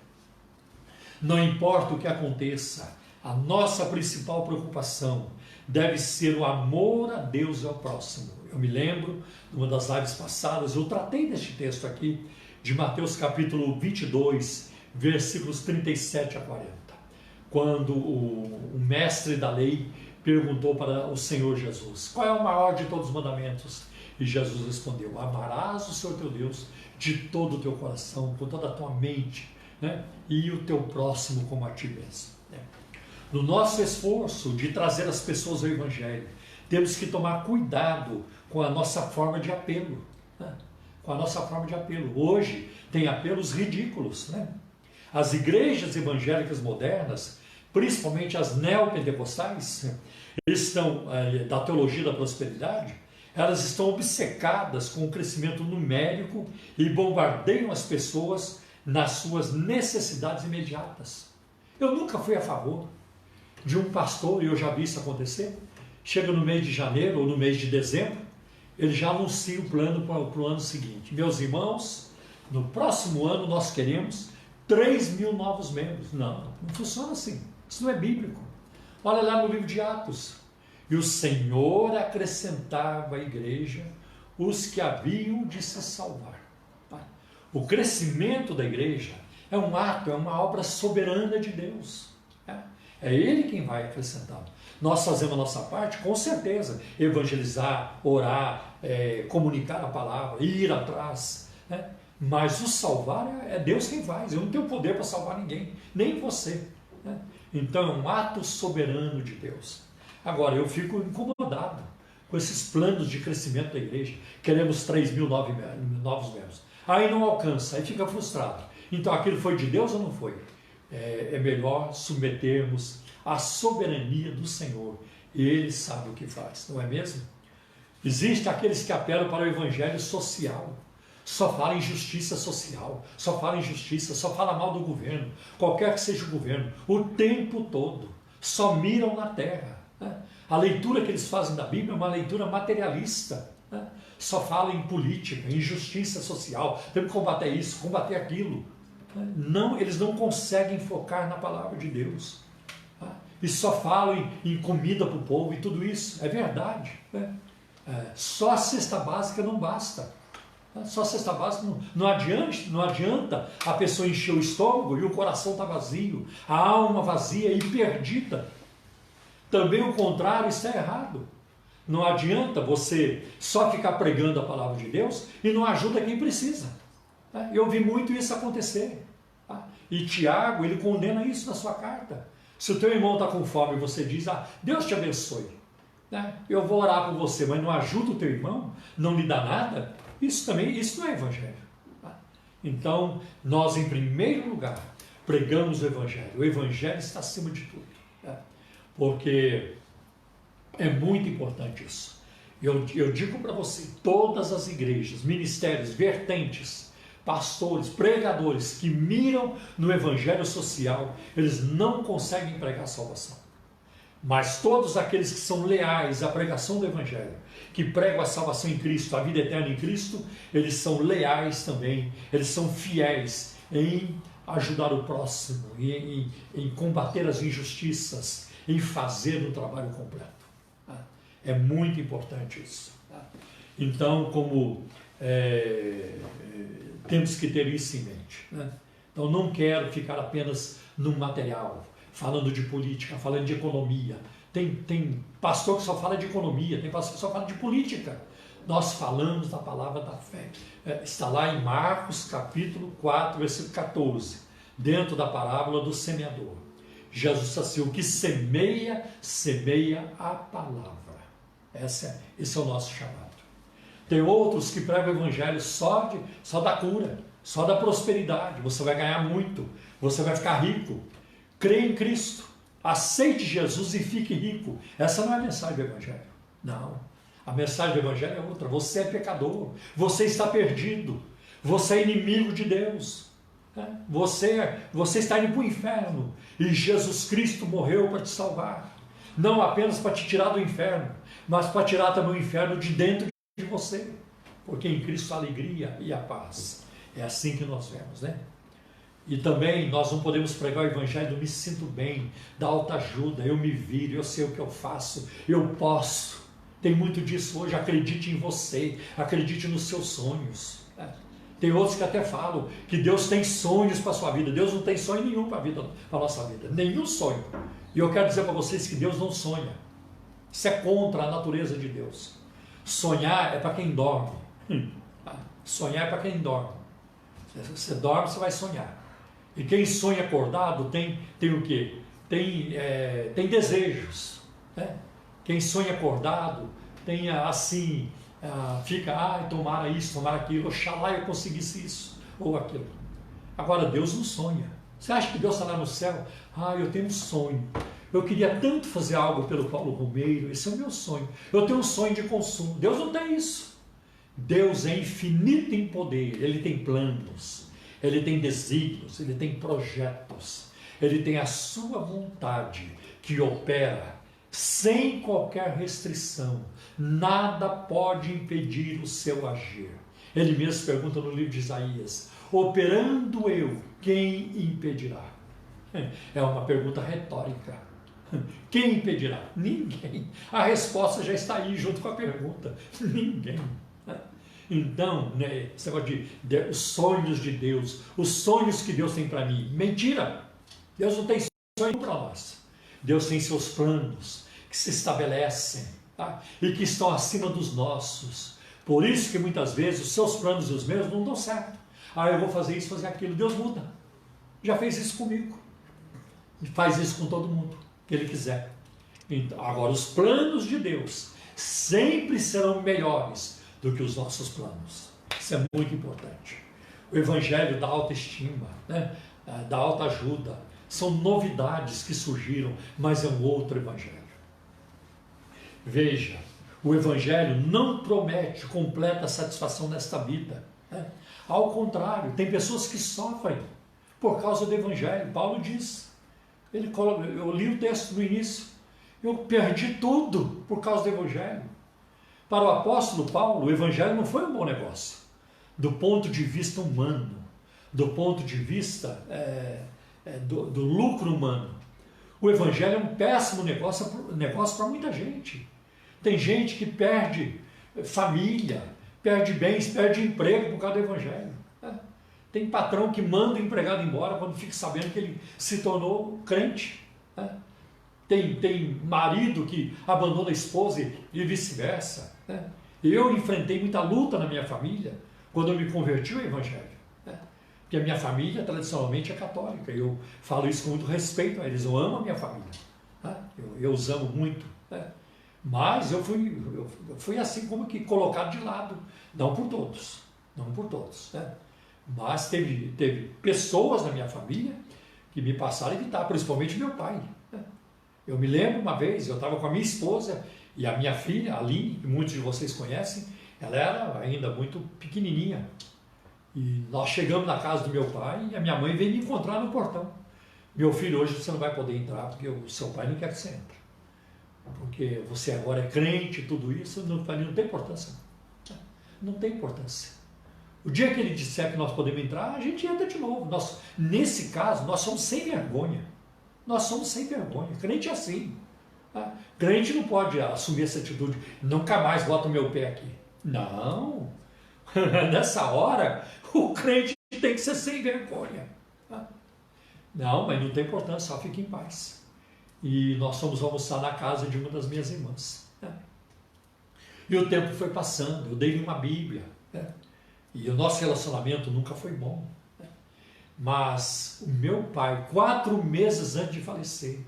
Não importa o que aconteça, a nossa principal preocupação deve ser o amor a Deus e ao próximo. Eu me lembro, numa das lives passadas, eu tratei deste texto aqui, de Mateus capítulo 22, versículos 37 a 40, quando o mestre da lei perguntou para o Senhor Jesus: qual é o maior de todos os mandamentos? E Jesus respondeu: amarás o Senhor teu Deus de todo o teu coração, com toda a tua mente, né? E o teu próximo como a ti mesmo. Né? No nosso esforço de trazer as pessoas ao Evangelho, temos que tomar cuidado com a nossa forma de apelo. Né? Com a nossa forma de apelo. Hoje tem apelos ridículos. Né? As igrejas evangélicas modernas, principalmente as neopentecostais, estão, da teologia da prosperidade, elas estão obcecadas com o crescimento numérico e bombardeiam as pessoas nas suas necessidades imediatas. Eu nunca fui a favor de um pastor, e eu já vi isso acontecer, chega no mês de janeiro ou no mês de dezembro, ele já anuncia o plano para o ano seguinte. Meus irmãos, no próximo ano nós queremos 3.000 novos membros. Não, não funciona assim. Isso não é bíblico. Olha lá no livro de Atos. E o Senhor acrescentava à igreja os que haviam de se salvar. O crescimento da igreja é um ato, é uma obra soberana de Deus. É Ele quem vai acrescentar. Nós fazemos a nossa parte, com certeza, evangelizar, orar, comunicar a palavra, ir atrás. Né? Mas o salvar é Deus quem faz. Eu não tenho poder para salvar ninguém, nem você. Né? Então é um ato soberano de Deus. Agora, eu fico incomodado com esses planos de crescimento da igreja. Queremos 3.000 novos membros. Aí não alcança, aí fica frustrado. Então aquilo foi de Deus ou não foi? É melhor submetermos à soberania do Senhor. Ele sabe o que faz, não é mesmo? Existem aqueles que apelam para o evangelho social. Só fala em justiça social, só fala em justiça, só fala mal do governo, qualquer que seja o governo, o tempo todo. Só miram na terra. Né? A leitura que eles fazem da Bíblia é uma leitura materialista. Né? Só fala em política, em justiça social, temos que combater isso, combater aquilo. Não, eles não conseguem focar na palavra de Deus. E só falam em comida para o povo e tudo isso. É verdade. Né? Só a cesta básica não basta. Só a cesta básica não adianta a pessoa encher o estômago e o coração está vazio, a alma vazia e perdida. Também o contrário está errado. Não adianta você só ficar pregando a palavra de Deus e não ajuda quem precisa. Eu vi muito isso acontecer. E Tiago, ele condena isso na sua carta. Se o teu irmão está com fome e você diz: Deus te abençoe, eu vou orar por você, mas não ajuda o teu irmão, não lhe dá nada, isso não é evangelho. Então, nós em primeiro lugar pregamos o evangelho está acima de tudo. Porque é muito importante isso. Eu digo para você, todas as igrejas, ministérios, vertentes, pastores, pregadores que miram no evangelho social, eles não conseguem pregar salvação. Mas todos aqueles que são leais à pregação do evangelho, que pregam a salvação em Cristo, a vida eterna em Cristo, eles são leais também, eles são fiéis em ajudar o próximo, em combater as injustiças, em fazer o trabalho completo. É muito importante isso. Então, como temos que ter isso em mente. Né? Então, não quero ficar apenas no material, falando de política, falando de economia. Tem pastor que só fala de economia, tem pastor que só fala de política. Nós falamos da palavra da fé. Está lá em Marcos, capítulo 4, versículo 14, dentro da parábola do semeador. Jesus disse assim: o que semeia, semeia a palavra. Esse é o nosso chamado. Tem outros que pregam o evangelho só da cura, só da prosperidade. Você vai ganhar muito, você vai ficar rico. Creia em Cristo, aceite Jesus e fique rico. Essa não é a mensagem do evangelho. Não. A mensagem do evangelho é outra. Você é pecador, você está perdido, você é inimigo de Deus. Você está indo para o inferno e Jesus Cristo morreu para te salvar. Não apenas para te tirar do inferno, mas para tirar também o inferno de dentro de você. Porque em Cristo a alegria e a paz. É assim que nós vemos, né? E também nós não podemos pregar o evangelho do me sinto bem, da autoajuda, eu me viro, eu sei o que eu faço, eu posso. Tem muito disso hoje. Acredite em você, acredite nos seus sonhos. Tem outros que até falam que Deus tem sonhos para a sua vida. Deus não tem sonho nenhum para a nossa vida. Nenhum sonho. E eu quero dizer para vocês que Deus não sonha. Isso é contra a natureza de Deus. Sonhar é para quem dorme. Sonhar é para quem dorme. Você dorme, você vai sonhar. E quem sonha acordado tem o quê? Tem desejos. Né? Quem sonha acordado tem assim... fica, tomara isso, tomara aquilo, oxalá eu conseguisse isso ou aquilo. Agora, Deus não sonha. Você acha que Deus está lá no céu? Eu tenho um sonho. Eu queria tanto fazer algo pelo Paulo Romeiro, esse é o meu sonho. Eu tenho um sonho de consumo. Deus não tem isso. Deus é infinito em poder, Ele tem planos, Ele tem desígnios, Ele tem projetos, Ele tem a sua vontade que opera sem qualquer restrição. Nada pode impedir o seu agir. Ele mesmo pergunta no livro de Isaías: operando eu, quem impedirá? É uma pergunta retórica. Quem impedirá? Ninguém. A resposta já está aí junto com a pergunta. Ninguém. Então, esse negócio de os sonhos de Deus, os sonhos que Deus tem para mim, mentira. Deus não tem sonho para nós. Deus tem seus planos que se estabelecem, tá? E que estão acima dos nossos. Por isso que muitas vezes os seus planos e os meus não dão certo. Eu vou fazer isso, fazer aquilo. Deus muda. Já fez isso comigo. E faz isso com todo mundo que Ele quiser. Então, agora, os planos de Deus sempre serão melhores do que os nossos planos. Isso é muito importante. O Evangelho da autoestima, né? Da autoajuda, são novidades que surgiram, mas é um outro Evangelho. Veja, o Evangelho não promete completa satisfação nesta vida. Né? Ao contrário, tem pessoas que sofrem por causa do Evangelho. Paulo diz, eu li o texto no início, eu perdi tudo por causa do Evangelho. Para o apóstolo Paulo, o Evangelho não foi um bom negócio, do ponto de vista humano, do ponto de vista do lucro humano. O Evangelho é um péssimo negócio para muita gente. Tem gente que perde família, perde bens, perde emprego por causa do Evangelho. Tem patrão que manda o empregado embora quando fica sabendo que ele se tornou crente. Tem marido que abandona a esposa e vice-versa. Eu enfrentei muita luta na minha família quando eu me converti ao Evangelho. Porque a minha família tradicionalmente é católica. Eu falo isso com muito respeito a eles. Eu amo a minha família. Eu os amo muito. Mas eu fui assim como que colocado de lado. Não por todos. Não por todos. Mas teve pessoas na minha família que me passaram a evitar, principalmente meu pai. Eu me lembro uma vez, eu estava com a minha esposa e a minha filha, a Aline, que muitos de vocês conhecem, ela era ainda muito pequenininha. E nós chegamos na casa do meu pai e a minha mãe veio me encontrar no portão. Meu filho, hoje você não vai poder entrar porque o seu pai não quer que você entre. Porque você agora é crente e tudo isso, não tem importância. Não tem importância. O dia que ele disser que nós podemos entrar, a gente entra de novo. Nesse caso, nós somos sem vergonha. Nós somos sem vergonha. Crente é assim. Crente não pode assumir essa atitude. Nunca mais boto o meu pé aqui. Não. Nessa hora, o crente tem que ser sem vergonha. Não, mas não tem importância, só fique em paz. E nós fomos almoçar na casa de uma das minhas irmãs. E o tempo foi passando, eu dei-lhe uma Bíblia. E o nosso relacionamento nunca foi bom. Mas o meu pai, 4 meses antes de falecer,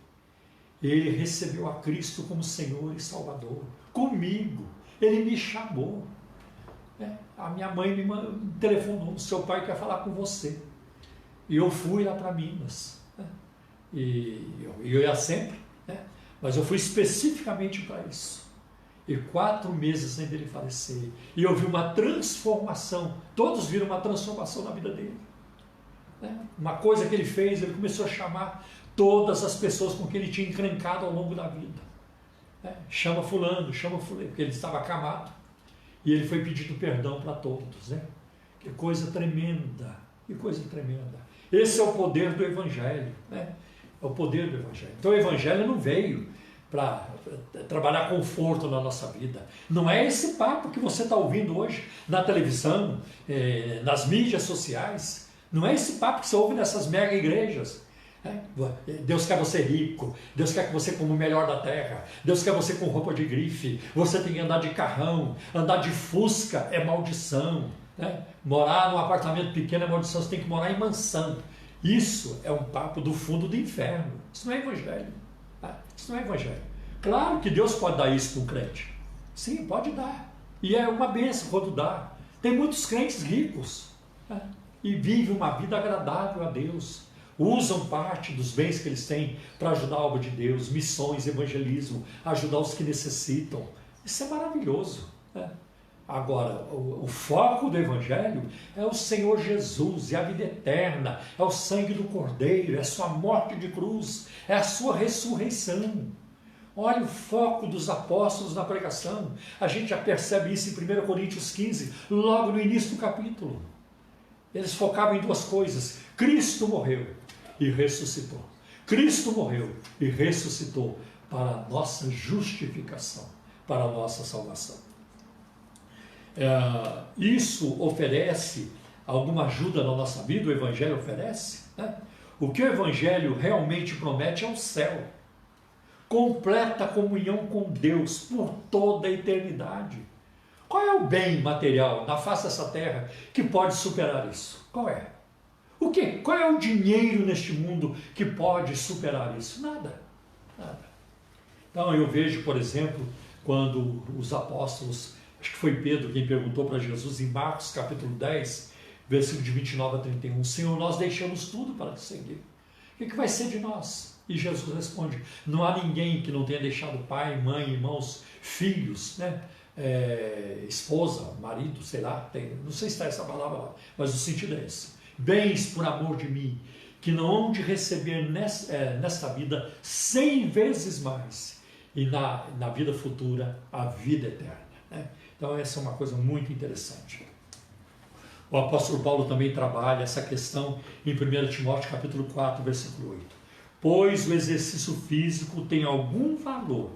ele recebeu a Cristo como Senhor e Salvador. Comigo. Ele me chamou. A minha mãe me telefonou, seu pai quer falar com você. E eu fui lá para Minas. E eu ia sempre, mas eu fui especificamente para isso. E 4 meses antes dele falecer. E eu vi uma transformação. Todos viram uma transformação na vida dele. Uma coisa que ele fez, ele começou a chamar todas as pessoas com quem ele tinha encrencado ao longo da vida. Chama fulano, porque ele estava acamado. E ele foi pedindo perdão para todos. Que coisa tremenda, que coisa tremenda. Esse é o poder do Evangelho. É o poder do Evangelho. Então o Evangelho não veio para trabalhar conforto na nossa vida. Não é esse papo que você está ouvindo hoje na televisão, nas mídias sociais. Não é esse papo que você ouve nessas mega igrejas. Deus quer você rico, Deus quer que você coma o melhor da terra, Deus quer você com roupa de grife, você tem que andar de carrão, andar de Fusca é maldição, né? Morar num apartamento pequeno é maldição, você tem que morar em mansão. Isso é um papo do fundo do inferno. Isso não é evangelho. Isso não é evangelho. Claro que Deus pode dar isso para um crente. Sim, pode dar. E é uma bênção quando dá. Tem muitos crentes ricos, né? E vivem uma vida agradável a Deus. Usam parte dos bens que eles têm para ajudar a obra de Deus, missões, evangelismo, ajudar os que necessitam. Isso é maravilhoso, né? Agora, o foco do Evangelho é o Senhor Jesus, é a vida eterna, é o sangue do Cordeiro, é a sua morte de cruz, é a sua ressurreição. Olha o foco dos apóstolos na pregação. A gente já percebe isso em 1 Coríntios 15, logo no início do capítulo. Eles focavam em duas coisas: Cristo morreu e ressuscitou. Cristo morreu e ressuscitou para a nossa justificação, para a nossa salvação. Isso oferece alguma ajuda na nossa vida? O Evangelho oferece, né? O que o Evangelho realmente promete é o céu, completa comunhão com Deus por toda a eternidade. Qual é o bem material na face dessa terra que pode superar isso? Qual é? O quê? Qual é o dinheiro neste mundo que pode superar isso? Nada. Nada. Então eu vejo, por exemplo, quando os apóstolos, acho que foi Pedro quem perguntou para Jesus em Marcos capítulo 10, versículo de 29 a 31, Senhor, nós deixamos tudo para te seguir. O que vai ser de nós? E Jesus responde, não há ninguém que não tenha deixado pai, mãe, irmãos, filhos, né? Esposa, marido, sei lá, não sei se está essa palavra lá, mas o sentido é esse. Bens por amor de mim, que não hão de receber nesta vida 100 vezes mais, e na vida futura, a vida eterna, né? Então essa é uma coisa muito interessante. O apóstolo Paulo também trabalha essa questão em 1 Timóteo capítulo 4, versículo 8. Pois o exercício físico tem algum valor,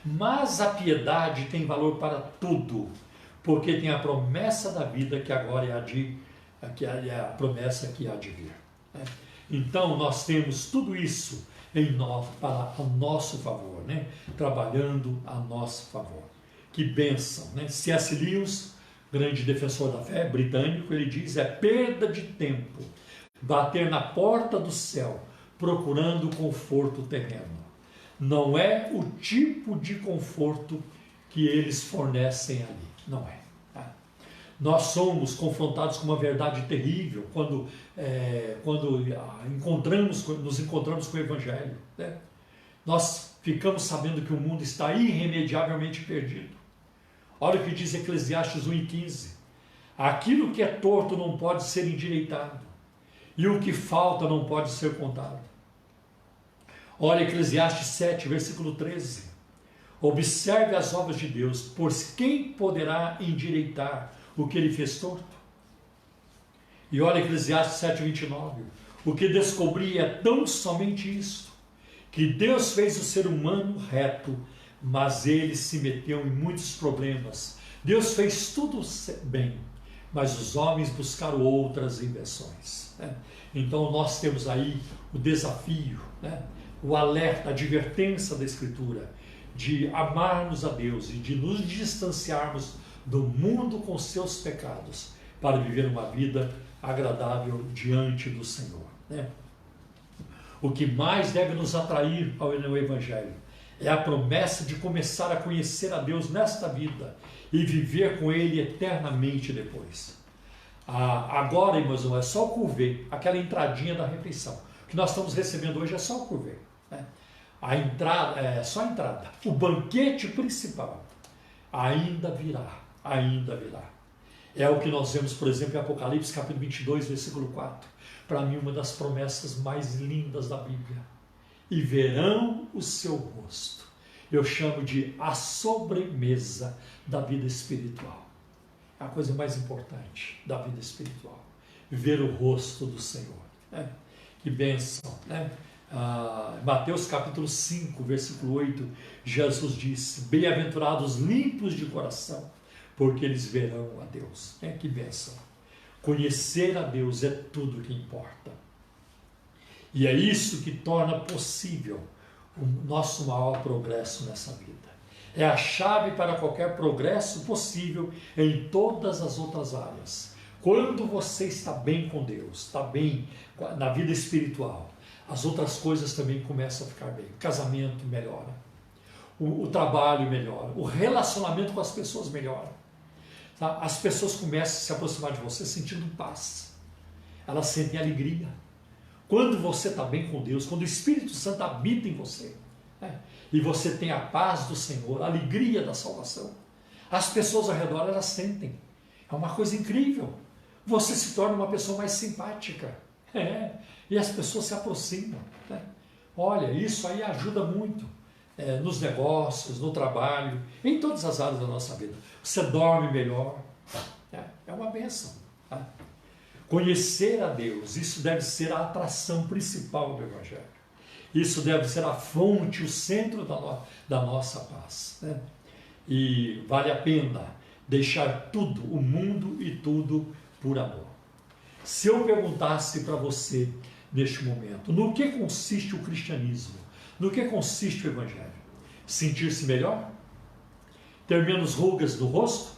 mas a piedade tem valor para tudo, porque tem a promessa da vida que agora é a promessa que há de vir, né? Então nós temos tudo isso em nós, para o nosso favor, né? Trabalhando a nosso favor. Que bênção, né? C.S. Lewis, grande defensor da fé britânico, ele diz, é perda de tempo bater na porta do céu procurando conforto terreno. Não é o tipo de conforto que eles fornecem ali, não é. Tá? Nós somos confrontados com uma verdade terrível quando nos encontramos com o Evangelho, né? Nós ficamos sabendo que o mundo está irremediavelmente perdido. Olha o que diz Eclesiastes 1:15. Aquilo que é torto não pode ser endireitado, e o que falta não pode ser contado. Olha Eclesiastes 7, versículo 13. Observe as obras de Deus, pois quem poderá endireitar o que ele fez torto? E olha Eclesiastes 7, 29. O que descobri é tão somente isto, que Deus fez o ser humano reto, mas ele se meteu em muitos problemas. Deus fez tudo bem, mas os homens buscaram outras invenções, né? Então nós temos aí o desafio, né? O alerta, a advertência da Escritura, de amarmos a Deus e de nos distanciarmos do mundo com seus pecados, para viver uma vida agradável diante do Senhor, né? O que mais deve nos atrair ao Evangelho é a promessa de começar a conhecer a Deus nesta vida e viver com Ele eternamente depois. Agora, irmãos, é só o curvê, aquela entradinha da refeição. O que nós estamos recebendo hoje é só o curvê, né? A entrada, é só a entrada. O banquete principal ainda virá, ainda virá. É o que nós vemos, por exemplo, em Apocalipse capítulo 22, versículo 4. Para mim, uma das promessas mais lindas da Bíblia. E verão o seu rosto. Eu chamo de a sobremesa da vida espiritual. É a coisa mais importante da vida espiritual. Ver o rosto do Senhor, né? Que bênção, né? Mateus capítulo 5, versículo 8, Jesus disse: bem-aventurados limpos de coração, porque eles verão a Deus. Que bênção! Conhecer a Deus é tudo que importa. E é isso que torna possível o nosso maior progresso nessa vida. É a chave para qualquer progresso possível em todas as outras áreas. Quando você está bem com Deus, está bem na vida espiritual, as outras coisas também começam a ficar bem. O casamento melhora, o trabalho melhora, o relacionamento com as pessoas melhora. Tá? As pessoas começam a se aproximar de você sentindo paz. Elas sentem alegria. Quando você está bem com Deus, quando o Espírito Santo habita em você, e você tem a paz do Senhor, a alegria da salvação, as pessoas ao redor, elas sentem. É uma coisa incrível. Você se torna uma pessoa mais simpática. E as pessoas se aproximam. Olha, isso aí ajuda muito nos negócios, no trabalho, em todas as áreas da nossa vida. Você dorme melhor. É uma bênção. Conhecer a Deus, isso deve ser a atração principal do Evangelho. Isso deve ser a fonte, o centro da nossa paz. E vale a pena deixar tudo, o mundo e tudo, por amor. Se eu perguntasse para você, neste momento, no que consiste o cristianismo? No que consiste o Evangelho? Sentir-se melhor? Ter menos rugas no rosto?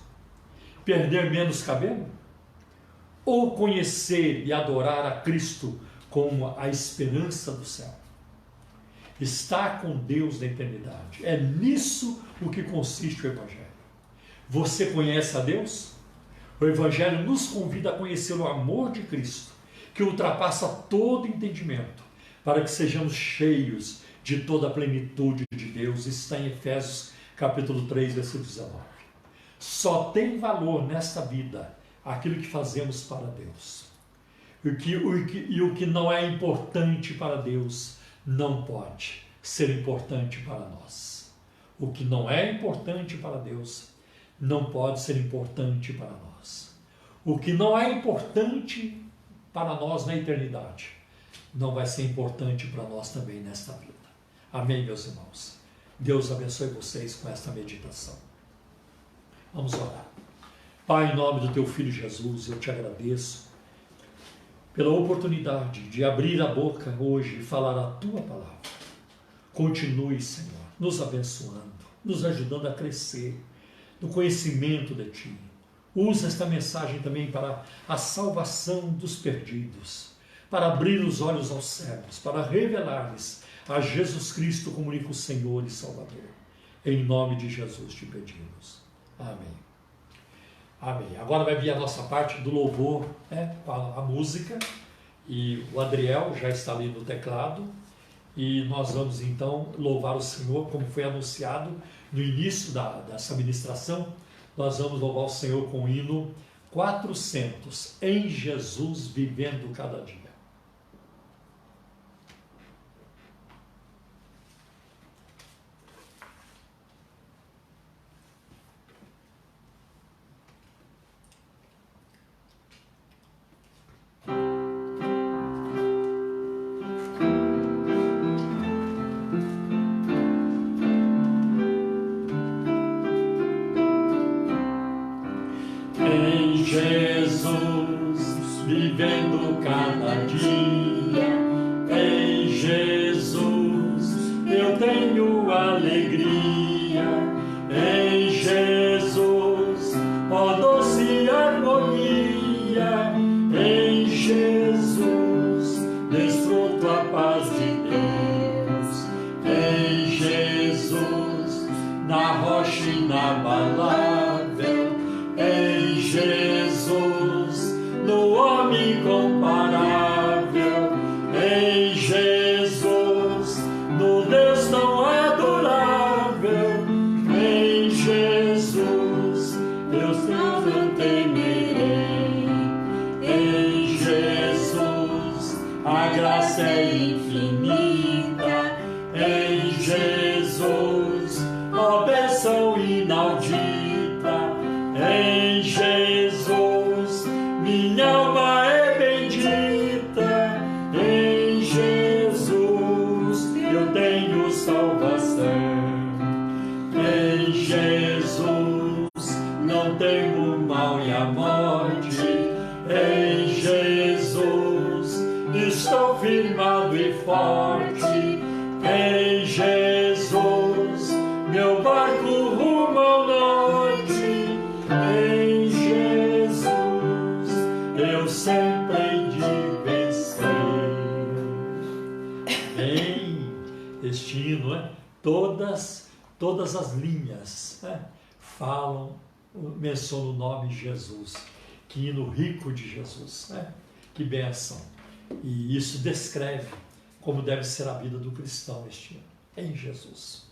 Perder menos cabelo? Ou conhecer e adorar a Cristo como a esperança do céu? Estar com Deus na eternidade. É nisso o que consiste o Evangelho. Você conhece a Deus? O Evangelho nos convida a conhecer o amor de Cristo, que ultrapassa todo entendimento, para que sejamos cheios de toda a plenitude de Deus. Isso está em Efésios capítulo 3, versículo 19. Só tem valor nesta vida aquilo que fazemos para Deus. E o que não é importante para Deus não pode ser importante para nós. O que não é importante para Deus não pode ser importante para nós. O que não é importante para nós na eternidade não vai ser importante para nós também nesta vida. Amém, meus irmãos? Deus abençoe vocês com esta meditação. Vamos orar. Pai, em nome do Teu Filho Jesus, eu Te agradeço pela oportunidade de abrir a boca hoje e falar a Tua palavra. Continue, Senhor, nos abençoando, nos ajudando a crescer no conhecimento de Ti. Usa esta mensagem também para a salvação dos perdidos, para abrir os olhos aos cegos, para revelar-lhes a Jesus Cristo como único Senhor e Salvador. Em nome de Jesus te pedimos. Amém. Amém. Agora vai vir a nossa parte do louvor, com a música, e o Adriel já está ali no teclado, e nós vamos então louvar o Senhor, como foi anunciado no início dessa ministração. Nós vamos louvar o Senhor com o hino 400, em Jesus vivendo cada dia. Vivendo cada dia, em Jesus eu tenho alegria, em Jesus, ó doce harmonia, em Jesus desfruto a paz de Deus, em Jesus, na rocha inabalável, em Jesus, no homem incomparável, em Jesus, no Deus tão adorável, em Jesus, Deus eu temerei, em Jesus, a graça é infinita, em Jesus, ó bênção inaudita, em Jesus, minha alma é bendita, em Jesus. estou firmado e forte em Jesus, meu barco rumo ao norte. Em Jesus eu sempre hei de vencer. Este hino, né? Todas as linhas, né, mencionam o nome de Jesus. Que hino rico de Jesus, né? Que bênção. E isso descreve como deve ser a vida do cristão este ano, em Jesus.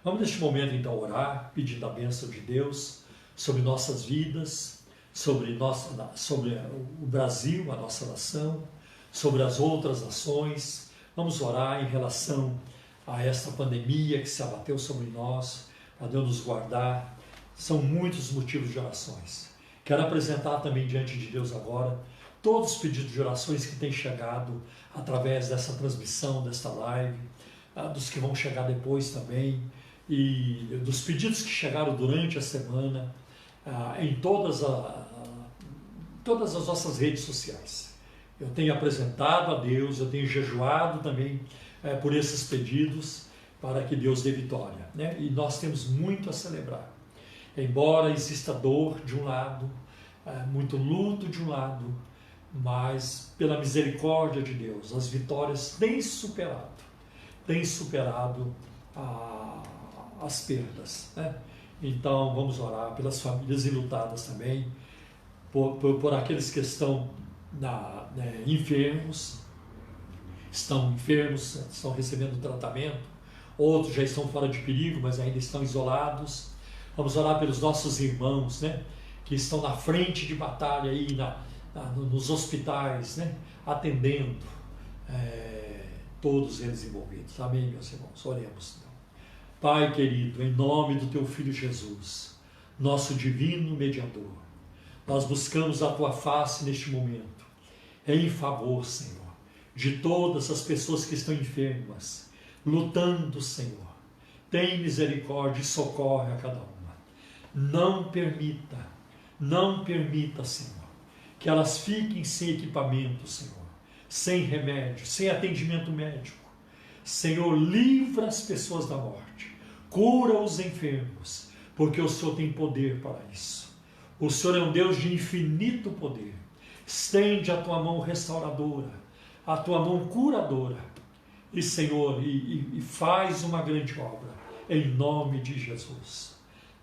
Vamos neste momento então orar, pedindo a bênção de Deus sobre nossas vidas, sobre o Brasil, a nossa nação, sobre as outras nações. Vamos orar em relação a esta pandemia que se abateu sobre nós, para Deus nos guardar. São muitos motivos de orações. Quero apresentar também diante de Deus agora todos os pedidos de orações que têm chegado através dessa transmissão, desta live, dos que vão chegar depois também, e dos pedidos que chegaram durante a semana em todas as nossas redes sociais. Eu tenho apresentado a Deus, eu tenho jejuado também por esses pedidos, para que Deus dê vitória, né? E nós temos muito a celebrar. Embora exista dor de um lado, muito luto de um lado, mas pela misericórdia de Deus, as vitórias têm superado as perdas, né? Então vamos orar pelas famílias enlutadas também, por aqueles que estão enfermos, estão recebendo tratamento, outros já estão fora de perigo, mas ainda estão isolados. Vamos orar pelos nossos irmãos, né, que estão na frente de batalha aí nos hospitais, né, atendendo todos eles envolvidos. Amém, meus irmãos? Oremos então. Pai querido, em nome do Teu Filho Jesus, nosso divino mediador, nós buscamos a Tua face neste momento, em favor, Senhor, de todas as pessoas que estão enfermas, lutando, Senhor. Tem misericórdia e socorre a cada uma. Não permita, Senhor, que elas fiquem sem equipamento, Senhor, sem remédio, sem atendimento médico. Senhor, livra as pessoas da morte, cura os enfermos, porque o Senhor tem poder para isso. O Senhor é um Deus de infinito poder. Estende a Tua mão restauradora, a Tua mão curadora, e Senhor, e faz uma grande obra, em nome de Jesus.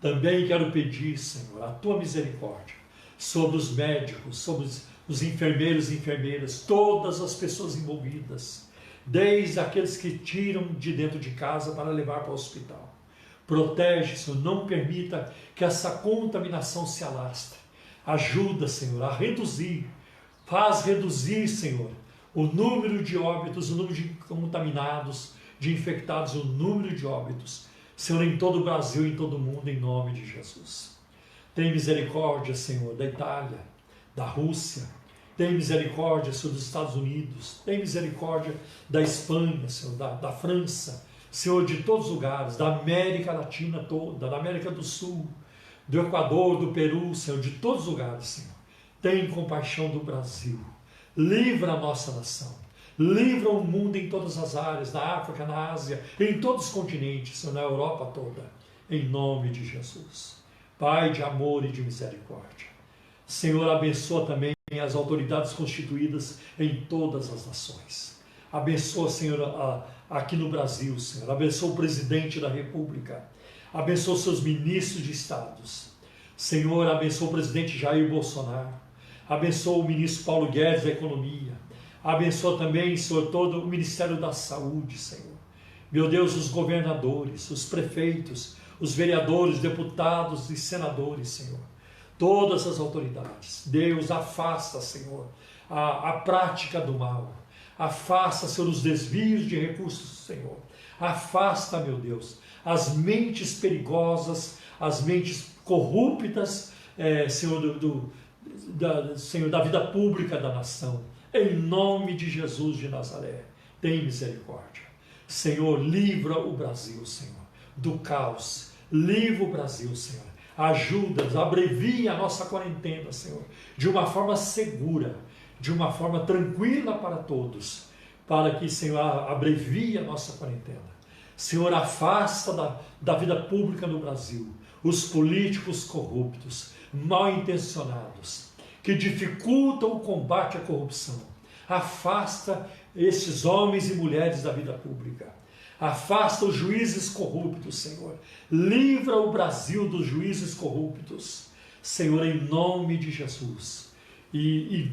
Também quero pedir, Senhor, a Tua misericórdia sobre os médicos, sobre os enfermeiros e enfermeiras, todas as pessoas envolvidas, desde aqueles que tiram de dentro de casa para levar para o hospital. Protege, Senhor, não permita que essa contaminação se alastre. Ajuda, Senhor, a reduzir, faz reduzir, Senhor, o número de óbitos, o número de contaminados, de infectados, o número de óbitos, Senhor, em todo o Brasil e em todo o mundo, em nome de Jesus. Tem misericórdia, Senhor, da Itália, da Rússia. Tem misericórdia, Senhor, dos Estados Unidos. Tem misericórdia da Espanha, Senhor, da França, Senhor, de todos os lugares, da América Latina toda, da América do Sul, do Equador, do Peru, Senhor, de todos os lugares, Senhor. Tem compaixão do Brasil. Livra a nossa nação. Livra o mundo em todas as áreas, na África, na Ásia, em todos os continentes, Senhor, na Europa toda, em nome de Jesus. Pai de amor e de misericórdia. Senhor, abençoa também as autoridades constituídas em todas as nações. Abençoa, Senhor, aqui no Brasil, Senhor. Abençoa o presidente da República. Abençoa os seus ministros de estados. Senhor, abençoa o presidente Jair Bolsonaro. Abençoa o ministro Paulo Guedes da Economia. Abençoa também, Senhor, todo o Ministério da Saúde, Senhor. Meu Deus, os governadores, os prefeitos, os vereadores, deputados e senadores, Senhor. Todas as autoridades. Deus, afasta, Senhor, a prática do mal. Afasta, Senhor, os desvios de recursos, Senhor. Afasta, meu Deus, as mentes perigosas, as mentes corruptas, Senhor, Senhor, da vida pública da nação. Em nome de Jesus de Nazaré, tem misericórdia. Senhor, livra o Brasil, Senhor, do caos. Livra o Brasil, Senhor. Ajuda-nos, abrevia a nossa quarentena, Senhor, de uma forma segura. de uma forma tranquila para todos, para que, Senhor, abrevie a nossa quarentena. Senhor, afasta da vida pública no Brasil os políticos corruptos, mal intencionados, que dificultam o combate à corrupção. Afasta esses homens e mulheres da vida pública. Afasta os juízes corruptos, Senhor. Livra o Brasil dos juízes corruptos, Senhor, em nome de Jesus. E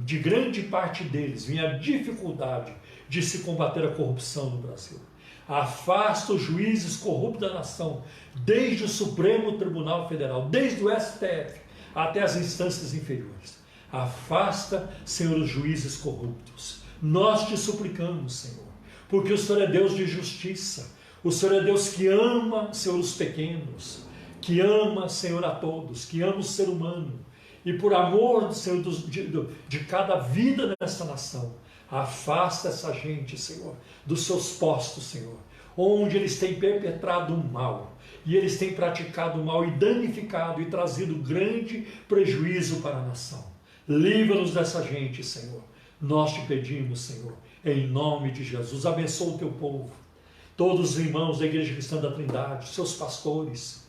de grande parte deles vem a dificuldade de se combater a corrupção no Brasil. Afasta os juízes corruptos da nação, desde o Supremo Tribunal Federal, desde o STF até as instâncias inferiores. Afasta, Senhor, os juízes corruptos. Nós te suplicamos, Senhor, porque o Senhor é Deus de justiça. O Senhor é Deus que ama, Senhor, os pequenos, que ama, Senhor, a todos, que ama o ser humano. E por amor, Senhor, de cada vida nessa nação, afasta essa gente, Senhor, dos seus postos, Senhor, onde eles têm perpetrado o mal, e eles têm praticado o mal e danificado e trazido grande prejuízo para a nação. Livra-nos dessa gente, Senhor. Nós te pedimos, Senhor, em nome de Jesus. Abençoa o teu povo, todos os irmãos da Igreja Cristã da Trindade, seus pastores,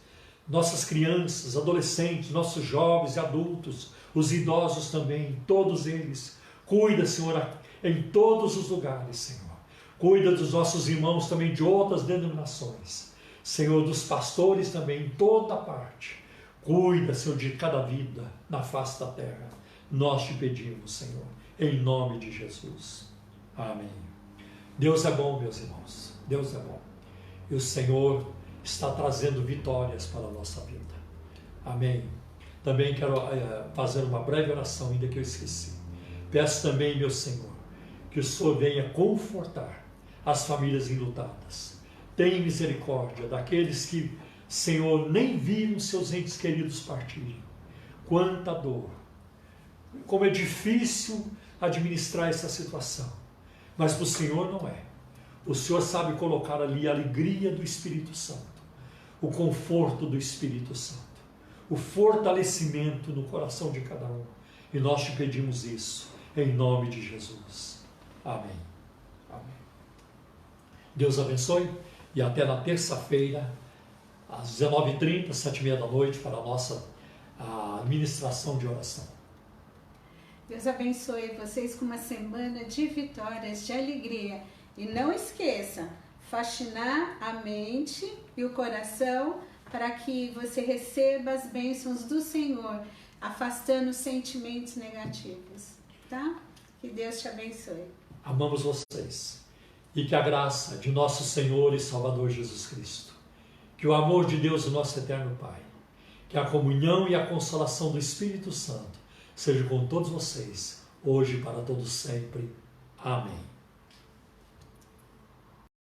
nossas crianças, adolescentes, nossos jovens e adultos, os idosos também, todos eles. Cuida, Senhor, em todos os lugares, Senhor. Cuida dos nossos irmãos também de outras denominações. Senhor, dos pastores também, em toda parte. Cuida, Senhor, de cada vida na face da terra. Nós te pedimos, Senhor, em nome de Jesus. Amém. Deus é bom, meus irmãos. Deus é bom. E o Senhor está trazendo vitórias para a nossa vida. Amém. Também quero fazer uma breve oração, ainda que eu esqueci. Peço também, meu Senhor, que o Senhor venha confortar as famílias enlutadas. Tenha misericórdia daqueles que, Senhor, nem viram seus entes queridos partirem. Quanta dor. Como é difícil administrar essa situação. Mas para o Senhor não é. O Senhor sabe colocar ali a alegria do Espírito Santo, o conforto do Espírito Santo, o fortalecimento no coração de cada um. E nós te pedimos isso, em nome de Jesus. Amém. Amém. Deus abençoe e até na terça-feira, às 19h30, 7h30 da noite, para a nossa administração de oração. Deus abençoe vocês com uma semana de vitórias, de alegria. E não esqueça, faxinar a mente e o coração para que você receba as bênçãos do Senhor, afastando os sentimentos negativos, tá? Que Deus te abençoe. Amamos vocês e que a graça de nosso Senhor e Salvador Jesus Cristo, que o amor de Deus, o nosso eterno Pai, que a comunhão e a consolação do Espírito Santo seja com todos vocês, hoje e para todos sempre. Amém.